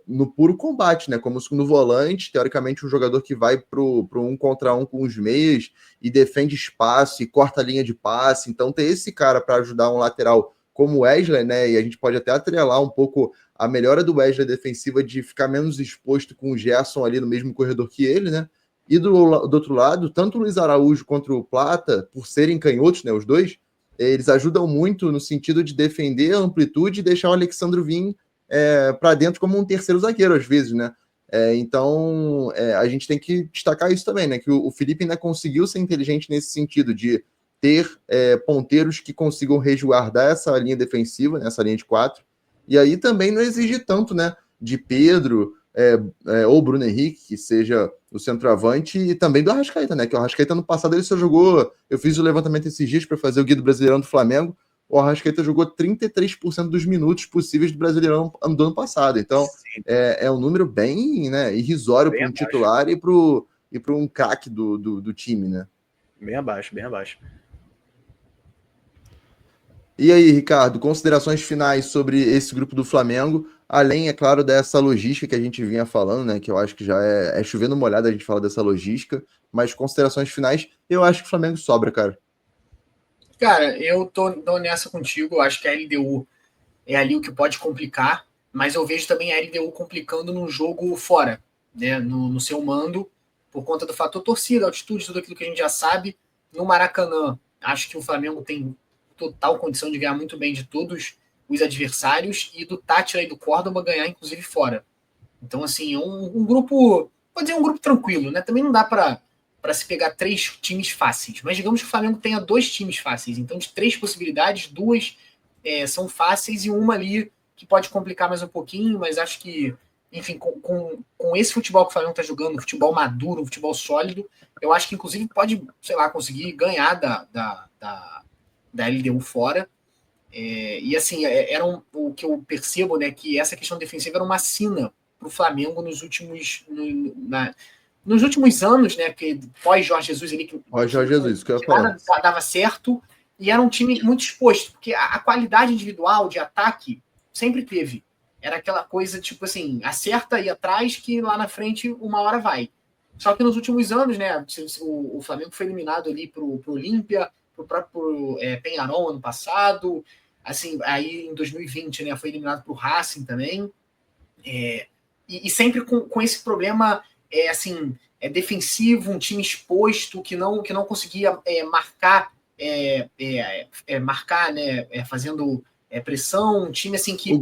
Speaker 1: no puro combate, né? Como segundo volante, teoricamente um jogador que vai pro 1 contra 1 com os meias e defende espaço e corta a linha de passe. Então ter esse cara para ajudar um lateral como o Wesley, né? E a gente pode até atrelar um pouco a melhora do Wesley defensiva de ficar menos exposto com o Gerson ali no mesmo corredor que ele, né? E do outro lado, tanto o Luiz Araújo quanto o Plata, por serem canhotos, né, os dois, eles ajudam muito no sentido de defender a amplitude e deixar o Alexandre vir para dentro como um terceiro zagueiro, às vezes, né? Então, a gente tem que destacar isso também, né? Que o Felipe ainda conseguiu ser inteligente nesse sentido de ter ponteiros que consigam resguardar essa linha defensiva, né, essa linha de 4, e aí também não exige tanto, né? De Pedro, ou o Bruno Henrique, que seja o centroavante, e também do Arrascaeta, né? Que o Arrascaeta no passado ele só jogou. Eu fiz o levantamento esses dias para fazer o Guia do Brasileirão do Flamengo. O Arrascaeta jogou 33% dos minutos possíveis do Brasileirão do ano passado. Então, é um número bem, né, irrisório para um titular e para um craque do time, né?
Speaker 2: Bem abaixo, bem abaixo.
Speaker 1: E aí, Ricardo, considerações finais sobre esse grupo do Flamengo, além, é claro, dessa logística que a gente vinha falando, né? Que eu acho que já é chovendo molhado a gente falar dessa logística, mas considerações finais, eu acho que o Flamengo sobra, cara.
Speaker 3: Cara, eu tô nessa contigo, eu acho que a LDU é ali o que pode complicar, mas eu vejo também a LDU complicando no jogo fora, né? No seu mando, por conta do fator torcida, altitude, tudo aquilo que a gente já sabe. No Maracanã, acho que o Flamengo tem total condição de ganhar muito bem de todos os adversários e do Tátira e do Córdoba ganhar, inclusive, fora. Então, assim, é um grupo, pode dizer, um grupo tranquilo, né? Também não dá para se pegar 3 times fáceis, mas digamos que o Flamengo tenha 2 times fáceis. Então, de 3 possibilidades, 2 são fáceis e uma ali que pode complicar mais um pouquinho, mas acho que, enfim, com esse futebol que o Flamengo está jogando, um futebol maduro, um futebol sólido, eu acho que, inclusive, pode, sei lá, conseguir ganhar da LDU fora. E assim, o que eu percebo, né, que essa questão defensiva era uma sina para o Flamengo nos últimos anos, né, que pós Jorge Jesus ali, que
Speaker 1: Jorge Jesus, que eu ia falar.
Speaker 3: Nada dava certo, e era um time muito exposto, porque a qualidade individual de ataque sempre teve. Era aquela coisa, tipo assim, acerta e atrás, que lá na frente uma hora vai. Só que nos últimos anos, né, o Flamengo foi eliminado ali pro Olímpia, pro próprio Peñarol ano passado, assim, aí em 2020, né, foi eliminado pro Racing também, e sempre com esse problema, assim, defensivo, um time exposto, que não conseguia marcar, né, fazendo pressão, um time assim que...
Speaker 1: O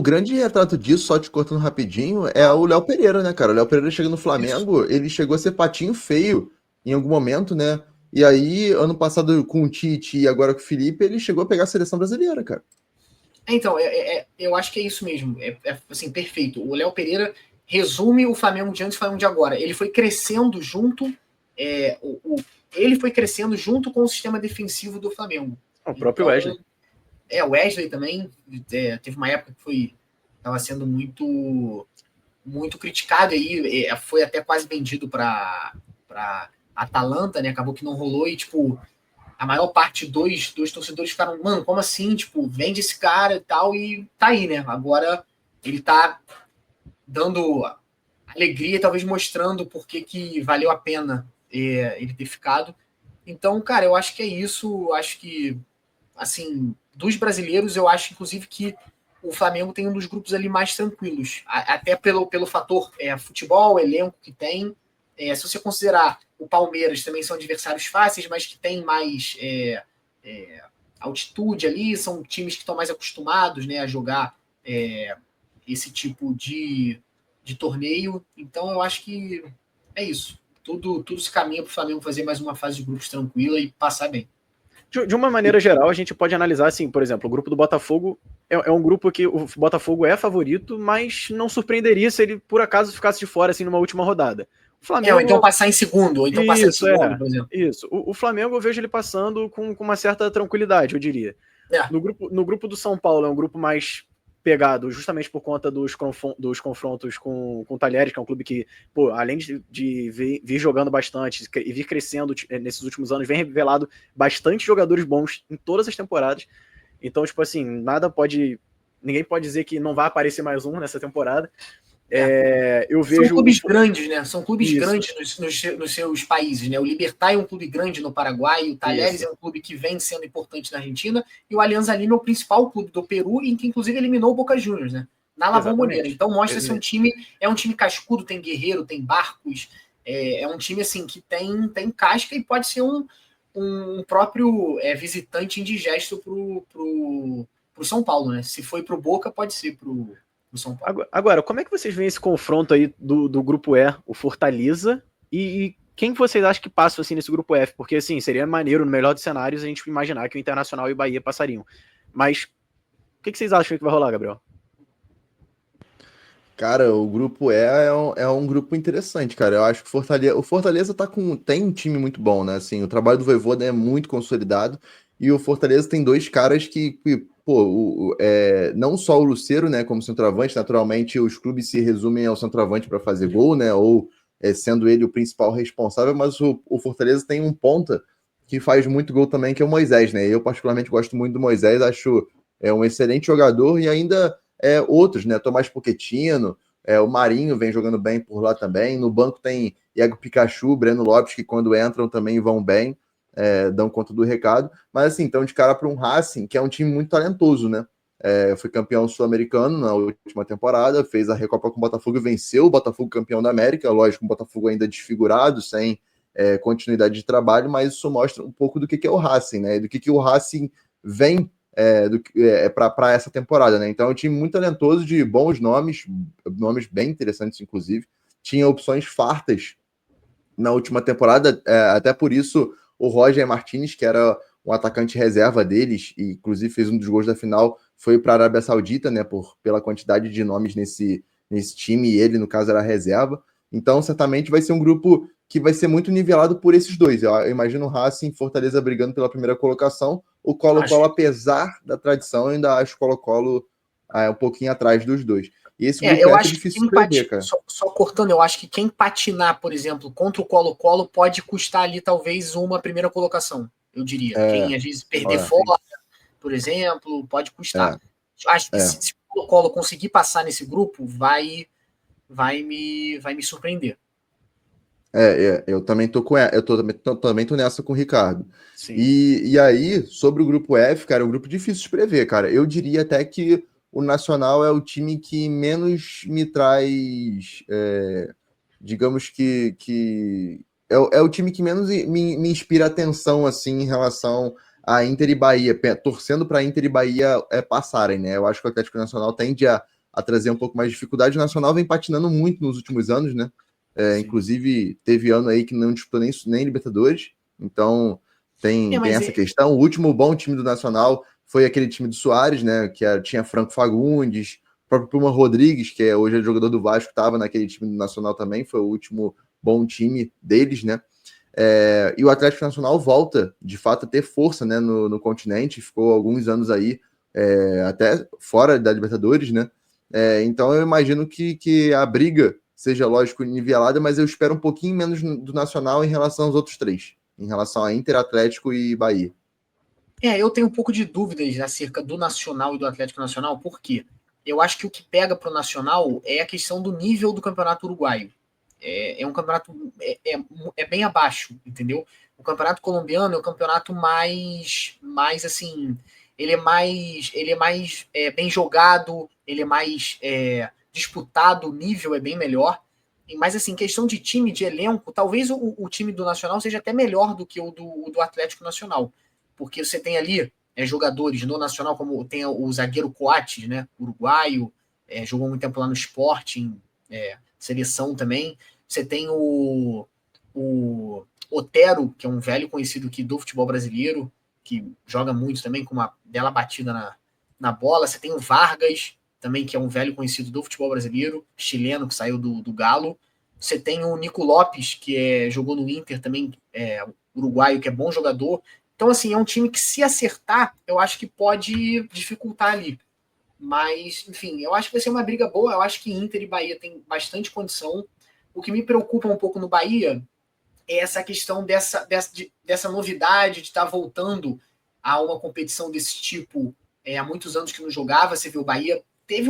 Speaker 1: grande retrato disso, só te cortando rapidinho, é o Léo Pereira, né, cara? O Léo Pereira chega no Flamengo, ele chegou a ser patinho feio em algum momento, né? E aí, ano passado com o Tite e agora com o Felipe, ele chegou a pegar a seleção brasileira, cara.
Speaker 3: Então, eu acho que é isso mesmo. Assim, perfeito. O Léo Pereira resume o Flamengo de antes e o Flamengo de agora. Ele foi crescendo junto, ele foi crescendo junto com o sistema defensivo do Flamengo.
Speaker 2: O próprio Wesley.
Speaker 3: O Wesley também teve uma época que estava sendo muito, muito criticado aí, foi até quase vendido para Atalanta, né? Acabou que não rolou e, tipo, a maior parte dos torcedores ficaram, mano, como assim? Tipo, vende esse cara e tal, e tá aí, né? Agora ele tá dando alegria, talvez mostrando por que valeu a pena ele ter ficado. Então, cara, eu acho que é isso. Acho que, assim, dos brasileiros, eu acho, inclusive, que o Flamengo tem um dos grupos ali mais tranquilos. Até pelo fator futebol, elenco que tem. Se você considerar o Palmeiras, também são adversários fáceis, mas que tem mais altitude ali, são times que estão mais acostumados, né, a jogar esse tipo de torneio. Então, eu acho que é isso. Tudo se caminha para o Flamengo fazer mais uma fase de grupos tranquila e passar bem.
Speaker 2: De uma maneira geral, a gente pode analisar assim, por exemplo, o grupo do Botafogo é um grupo que o Botafogo é favorito, mas não surpreenderia se ele, por acaso, ficasse de fora assim numa última rodada. O Flamengo...
Speaker 3: ou então passar em segundo, por exemplo.
Speaker 2: Isso. O Flamengo eu vejo ele passando com uma certa tranquilidade, eu diria. No grupo do São Paulo é um grupo mais pegado, justamente por conta dos confrontos com o Talheres, que é um clube que, pô, além de vir jogando bastante e vir crescendo nesses últimos anos, vem revelado bastante jogadores bons em todas as temporadas. Então, tipo assim, ninguém pode dizer que não vai aparecer mais um nessa temporada. Eu vejo...
Speaker 3: São clubes grandes, né? São clubes grandes nos seus países, né? O Libertad é um clube grande no Paraguai, o Talheres é um clube que vem sendo importante na Argentina, e o Alianza Lima é o principal clube do Peru, em que inclusive eliminou o Boca Juniors, né? Na La Bombonera. Então mostra-se um time cascudo, tem Guerreiro, tem Barcos, é um time assim que tem casca e pode ser um próprio visitante indigesto pro São Paulo, né? Se foi pro Boca, pode ser pro São Paulo.
Speaker 2: Agora, como é que vocês veem esse confronto aí do grupo E, o Fortaleza, e quem vocês acham que passa assim nesse grupo F? Porque assim, seria maneiro, no melhor dos cenários, a gente imaginar que o Internacional e o Bahia passariam. Mas o que vocês acham que vai rolar, Gabriel?
Speaker 1: Cara, o grupo é um grupo interessante, cara. Eu acho que o Fortaleza tem um time muito bom, né? Assim, o trabalho do Vojvoda é muito consolidado e o Fortaleza tem dois caras pô, não só o Lucero, né, como centroavante, naturalmente os clubes se resumem ao centroavante para fazer gol, né? Ou sendo ele o principal responsável, mas o Fortaleza tem um ponta que faz muito gol também, que é o Moisés, né? Eu particularmente gosto muito do Moisés, acho um excelente jogador e ainda outros, né? Tomás Pochettino, o Marinho vem jogando bem por lá também. No banco tem Iago Pikachu, Breno Lopes, que quando entram também vão bem, dão conta do recado. Mas assim, então de cara para um Racing, que é um time muito talentoso, né? Foi campeão sul-americano na última temporada, fez a Recopa com o Botafogo e venceu o Botafogo campeão da América. Lógico, o Botafogo ainda desfigurado, sem continuidade de trabalho, mas isso mostra um pouco do que é o Racing, né? Do que o Racing vem para essa temporada, né? Então é um time muito talentoso, de bons nomes, nomes bem interessantes, inclusive. Tinha opções fartas na última temporada, até por isso o Roger Martinez, que era um atacante reserva deles, e inclusive fez um dos gols da final, foi para a Arábia Saudita, né? Pela quantidade de nomes nesse time, e ele, no caso, era reserva. Então, certamente vai ser um grupo que vai ser muito nivelado por esses dois. Eu imagino o Racing e Fortaleza brigando pela primeira colocação. O Colo-Colo, apesar da tradição, eu ainda acho o Colo-Colo um pouquinho atrás dos dois. E esse grupo
Speaker 3: eu
Speaker 1: é
Speaker 3: acho que
Speaker 1: difícil de prever, cara.
Speaker 3: só cortando, eu acho que quem patinar, por exemplo, contra o Colo-Colo pode custar ali talvez uma primeira colocação, eu diria. Quem às vezes perder fora, por exemplo, pode custar. Acho que se o Colo-Colo conseguir passar nesse grupo, vai me surpreender.
Speaker 1: Eu também tô também tô nessa com o Ricardo.
Speaker 2: Sim.
Speaker 1: E aí, sobre o grupo F, cara, é um grupo difícil de prever, cara. Eu diria até que o Nacional é o time que menos me traz, digamos que é o time que menos me inspira atenção, assim, em relação a Inter e Bahia, torcendo para Inter e Bahia passarem, né? Eu acho que o Atlético Nacional tende a trazer um pouco mais de dificuldade. O Nacional vem patinando muito nos últimos anos, né? Inclusive, teve ano aí que não disputou nem Libertadores, então tem essa questão. O último bom time do Nacional foi aquele time do Soares, né? Que tinha Franco Fagundes, o próprio Puma Rodrigues, que hoje é jogador do Vasco, estava naquele time do Nacional também, foi o último bom time deles, né? E o Atlético Nacional volta, de fato, a ter força, né, no continente, ficou alguns anos aí, até fora da Libertadores, né? Então eu imagino que a briga seja, lógico, nivelada, mas eu espero um pouquinho menos do Nacional em relação aos outros três, em relação a Inter, Atlético e Bahia.
Speaker 3: Eu tenho um pouco de dúvidas acerca do Nacional e do Atlético Nacional, por quê? Eu acho que o que pega para o Nacional é a questão do nível do Campeonato Uruguaio. É um campeonato bem abaixo, entendeu? O Campeonato Colombiano é um campeonato mais assim, ele é mais bem jogado, ele é mais disputado, o nível é bem melhor. Mas assim, questão de time, de elenco, talvez o time do Nacional seja até melhor do que o do Atlético Nacional, porque você tem ali jogadores no Nacional, como tem o zagueiro Coates, né, uruguaio, jogou muito tempo lá no Sporting, seleção também. Você tem o Otero, que é um velho conhecido aqui do futebol brasileiro, que joga muito também, com uma bela batida na bola. Você tem o Vargas, também, que é um velho conhecido do futebol brasileiro, chileno, que saiu do Galo. Você tem o Nico Lopes, que jogou no Inter também, uruguaio, que é bom jogador. Então, assim, é um time que, se acertar, eu acho que pode dificultar ali. Mas, enfim, eu acho que vai ser uma briga boa. Eu acho que Inter e Bahia tem bastante condição. O que me preocupa um pouco no Bahia é essa questão dessa novidade de estar voltando a uma competição desse tipo. Há muitos anos que não jogava. Você vê, o Bahia teve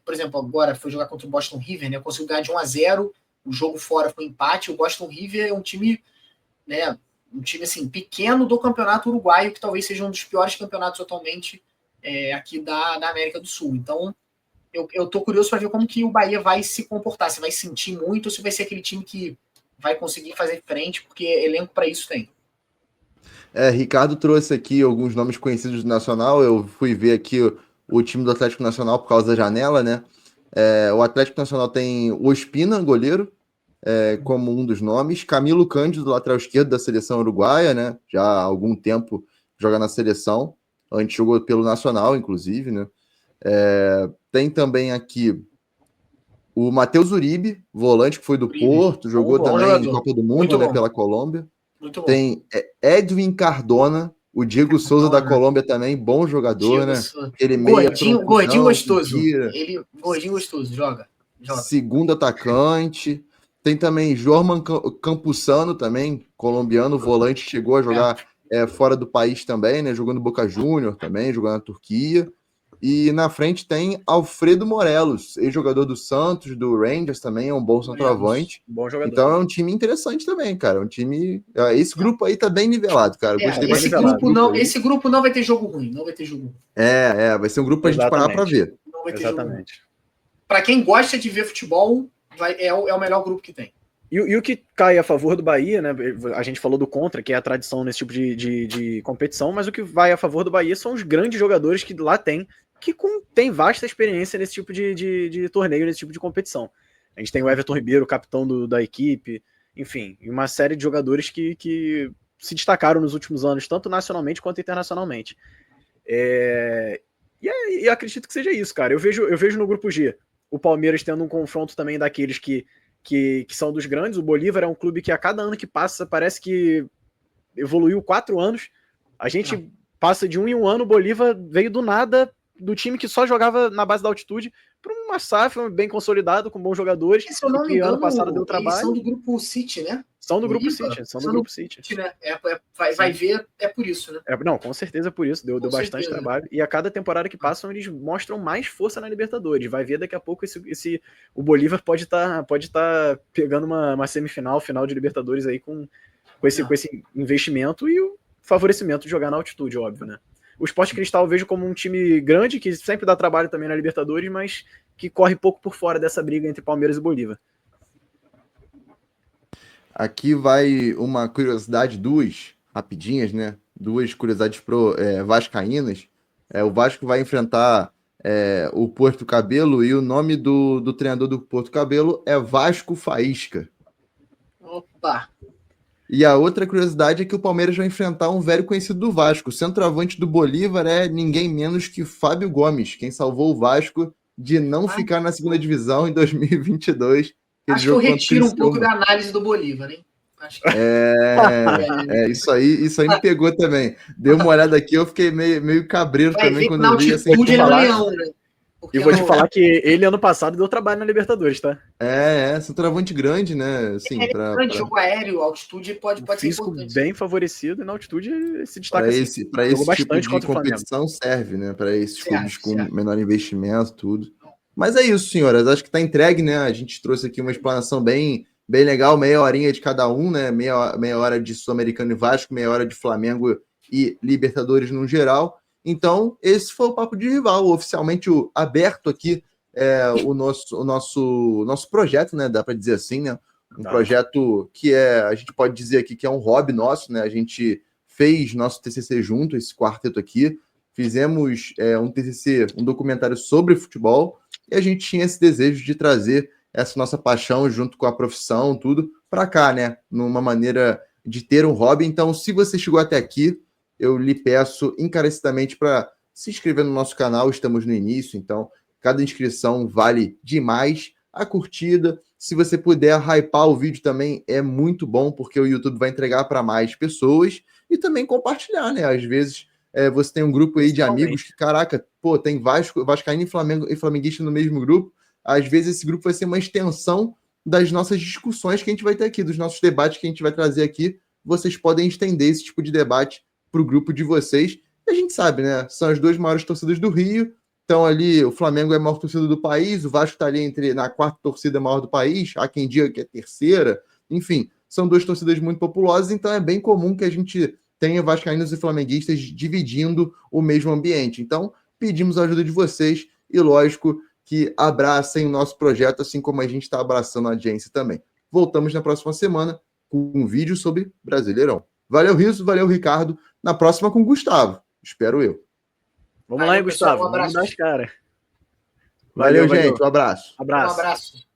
Speaker 3: por exemplo, agora foi jogar contra o Boston River, né? Conseguiu ganhar de 1-0. O jogo fora foi empate. O Boston River é um time, né? Um time assim, pequeno do campeonato uruguaio, que talvez seja um dos piores campeonatos atualmente aqui da América do Sul. Então, eu tô curioso para ver como que o Bahia vai se comportar, se vai sentir muito ou se vai ser aquele time que vai conseguir fazer frente, porque elenco para isso tem.
Speaker 1: Ricardo trouxe aqui alguns nomes conhecidos do Nacional. Eu fui ver aqui o time do Atlético Nacional por causa da janela, né? O Atlético Nacional tem o Ospina, goleiro, como um dos nomes. Camilo Cândido, lateral esquerdo da seleção uruguaia, né? Já há algum tempo joga na seleção. Antes jogou pelo Nacional, inclusive, né? Tem também aqui O Matheus Uribe, volante que foi do
Speaker 3: Uribe.
Speaker 1: Porto, jogou
Speaker 3: Bom
Speaker 1: também
Speaker 3: jogador.
Speaker 1: em Copa do Mundo,
Speaker 3: Muito
Speaker 1: né,
Speaker 3: bom.
Speaker 1: pela Colômbia.
Speaker 3: Muito bom.
Speaker 1: Tem Edwin Cardona, o Diego Souza da Colômbia também, bom jogador, né? Ele
Speaker 3: Gordinho gostoso.
Speaker 1: Gordinho
Speaker 3: gostoso, joga.
Speaker 1: Segundo atacante. Tem também Jorman Campuzano também, colombiano, volante, chegou a jogar fora do país também, né? Jogando Boca Júnior também, jogando na Turquia. E na frente tem Alfredo Morelos, ex-jogador do Santos, do Rangers também, é um bom centroavante.
Speaker 2: Bom jogador.
Speaker 1: Então é um time interessante também, cara. Um time. Esse grupo aí tá bem nivelado, cara.
Speaker 3: Gostei esse grupo não vai ter jogo ruim. Não vai ter jogo ruim.
Speaker 1: Vai ser um grupo pra gente parar pra ver.
Speaker 3: Não vai ter jogo ruim. Pra quem gosta de ver futebol, é o melhor grupo que tem.
Speaker 2: E o que cai a favor do Bahia, né? A gente falou do contra, que é a tradição nesse tipo de competição, mas o que vai a favor do Bahia são os grandes jogadores que lá tem, que tem vasta experiência nesse tipo de torneio, nesse tipo de competição. A gente tem o Everton Ribeiro, capitão da equipe, enfim, e uma série de jogadores que se destacaram nos últimos anos, tanto nacionalmente quanto internacionalmente. E acredito que seja isso, cara. Eu vejo no grupo G o Palmeiras tendo um confronto também daqueles que são dos grandes. O Bolívar é um clube que a cada ano que passa parece que evoluiu 4 anos. A gente passa de 1 em 1 ano, o Bolívar veio do nada, do time que só jogava na base da altitude, para uma SAF bem consolidado, com bons jogadores,
Speaker 3: se eu não me engano,
Speaker 2: ano passado deu trabalho.
Speaker 3: Eles são do grupo City, né?
Speaker 2: São do grupo City.
Speaker 3: Né? Vai ver, é por isso, né?
Speaker 2: Não, com certeza é por isso, deu bastante trabalho. E a cada temporada que passam, eles mostram mais força na Libertadores. Vai ver daqui a pouco o Bolívar pode estar pegando uma semifinal, final de Libertadores aí com esse investimento e o favorecimento de jogar na altitude, óbvio, né? O Sport Cristal eu vejo como um time grande, que sempre dá trabalho também na Libertadores, mas que corre pouco por fora dessa briga entre Palmeiras e Bolívar.
Speaker 1: Aqui vai uma curiosidade, duas rapidinhas, né? Duas curiosidades vascaínas. O Vasco vai enfrentar o Porto Cabelo e o nome do treinador do Porto Cabelo é Vasco Faísca.
Speaker 3: Opa!
Speaker 1: E a outra curiosidade é que o Palmeiras vai enfrentar um velho conhecido do Vasco. O centroavante do Bolívar é ninguém menos que Fábio Gomes, quem salvou o Vasco de não ficar na segunda divisão em 2022.
Speaker 3: Acho que eu retiro um pouco da análise do Bolívar, hein? Acho que...
Speaker 1: isso aí me pegou também. Dei uma olhada aqui, eu fiquei meio cabreiro também quando eu vi essa
Speaker 3: informação.
Speaker 2: E vou te falar que ele, ano passado, deu trabalho na Libertadores, tá?
Speaker 1: Centroavante grande, né? Assim,
Speaker 3: grande, jogo aéreo, altitude pode ser importante.
Speaker 2: Bem favorecido, e na altitude se destaca
Speaker 1: para esse tipo de competição serve, né? Para esses clubes com menor investimento, tudo. Mas é isso, senhoras. Acho que tá entregue, né? A gente trouxe aqui uma explanação bem legal, meia horinha de cada um, né? Meia hora de Sul-Americano e Vasco, meia hora de Flamengo e Libertadores no geral. Então, esse foi o Papo de Rival, oficialmente aberto aqui, o nosso projeto, né? Dá para dizer assim, né? Projeto que a gente pode dizer aqui que é um hobby nosso, né? A gente fez nosso TCC junto, esse quarteto aqui, fizemos um TCC, um documentário sobre futebol, e a gente tinha esse desejo de trazer essa nossa paixão junto com a profissão, tudo, para cá, né? Numa maneira de ter um hobby. Então, se você chegou até aqui, eu lhe peço encarecidamente para se inscrever no nosso canal, estamos no início, então cada inscrição vale demais. A curtida, se você puder hypar o vídeo também é muito bom, porque o YouTube vai entregar para mais pessoas, e também compartilhar, né? Às vezes você tem um grupo aí de amigos que, caraca, tem vascaíno e flamenguista no mesmo grupo, às vezes esse grupo vai ser uma extensão das nossas discussões que a gente vai ter aqui, dos nossos debates que a gente vai trazer aqui. Vocês podem estender esse tipo de debate para o grupo de vocês. E a gente sabe, né? São as duas maiores torcidas do Rio. Então, ali, o Flamengo é a maior torcida do país, o Vasco está ali na quarta torcida maior do país, há quem diga que é terceira. Enfim, são duas torcidas muito populosas, então é bem comum que a gente tenha vascaínos e flamenguistas dividindo o mesmo ambiente. Então, pedimos a ajuda de vocês e, lógico, que abracem o nosso projeto, assim como a gente está abraçando a audiência também. Voltamos na próxima semana com um vídeo sobre Brasileirão. Valeu, Riso, valeu, Ricardo. Na próxima com o Gustavo. Espero eu.
Speaker 2: Vamos lá, hein, Gustavo. Vamos dar as caras.
Speaker 1: Valeu, gente. Um abraço.
Speaker 3: Um abraço.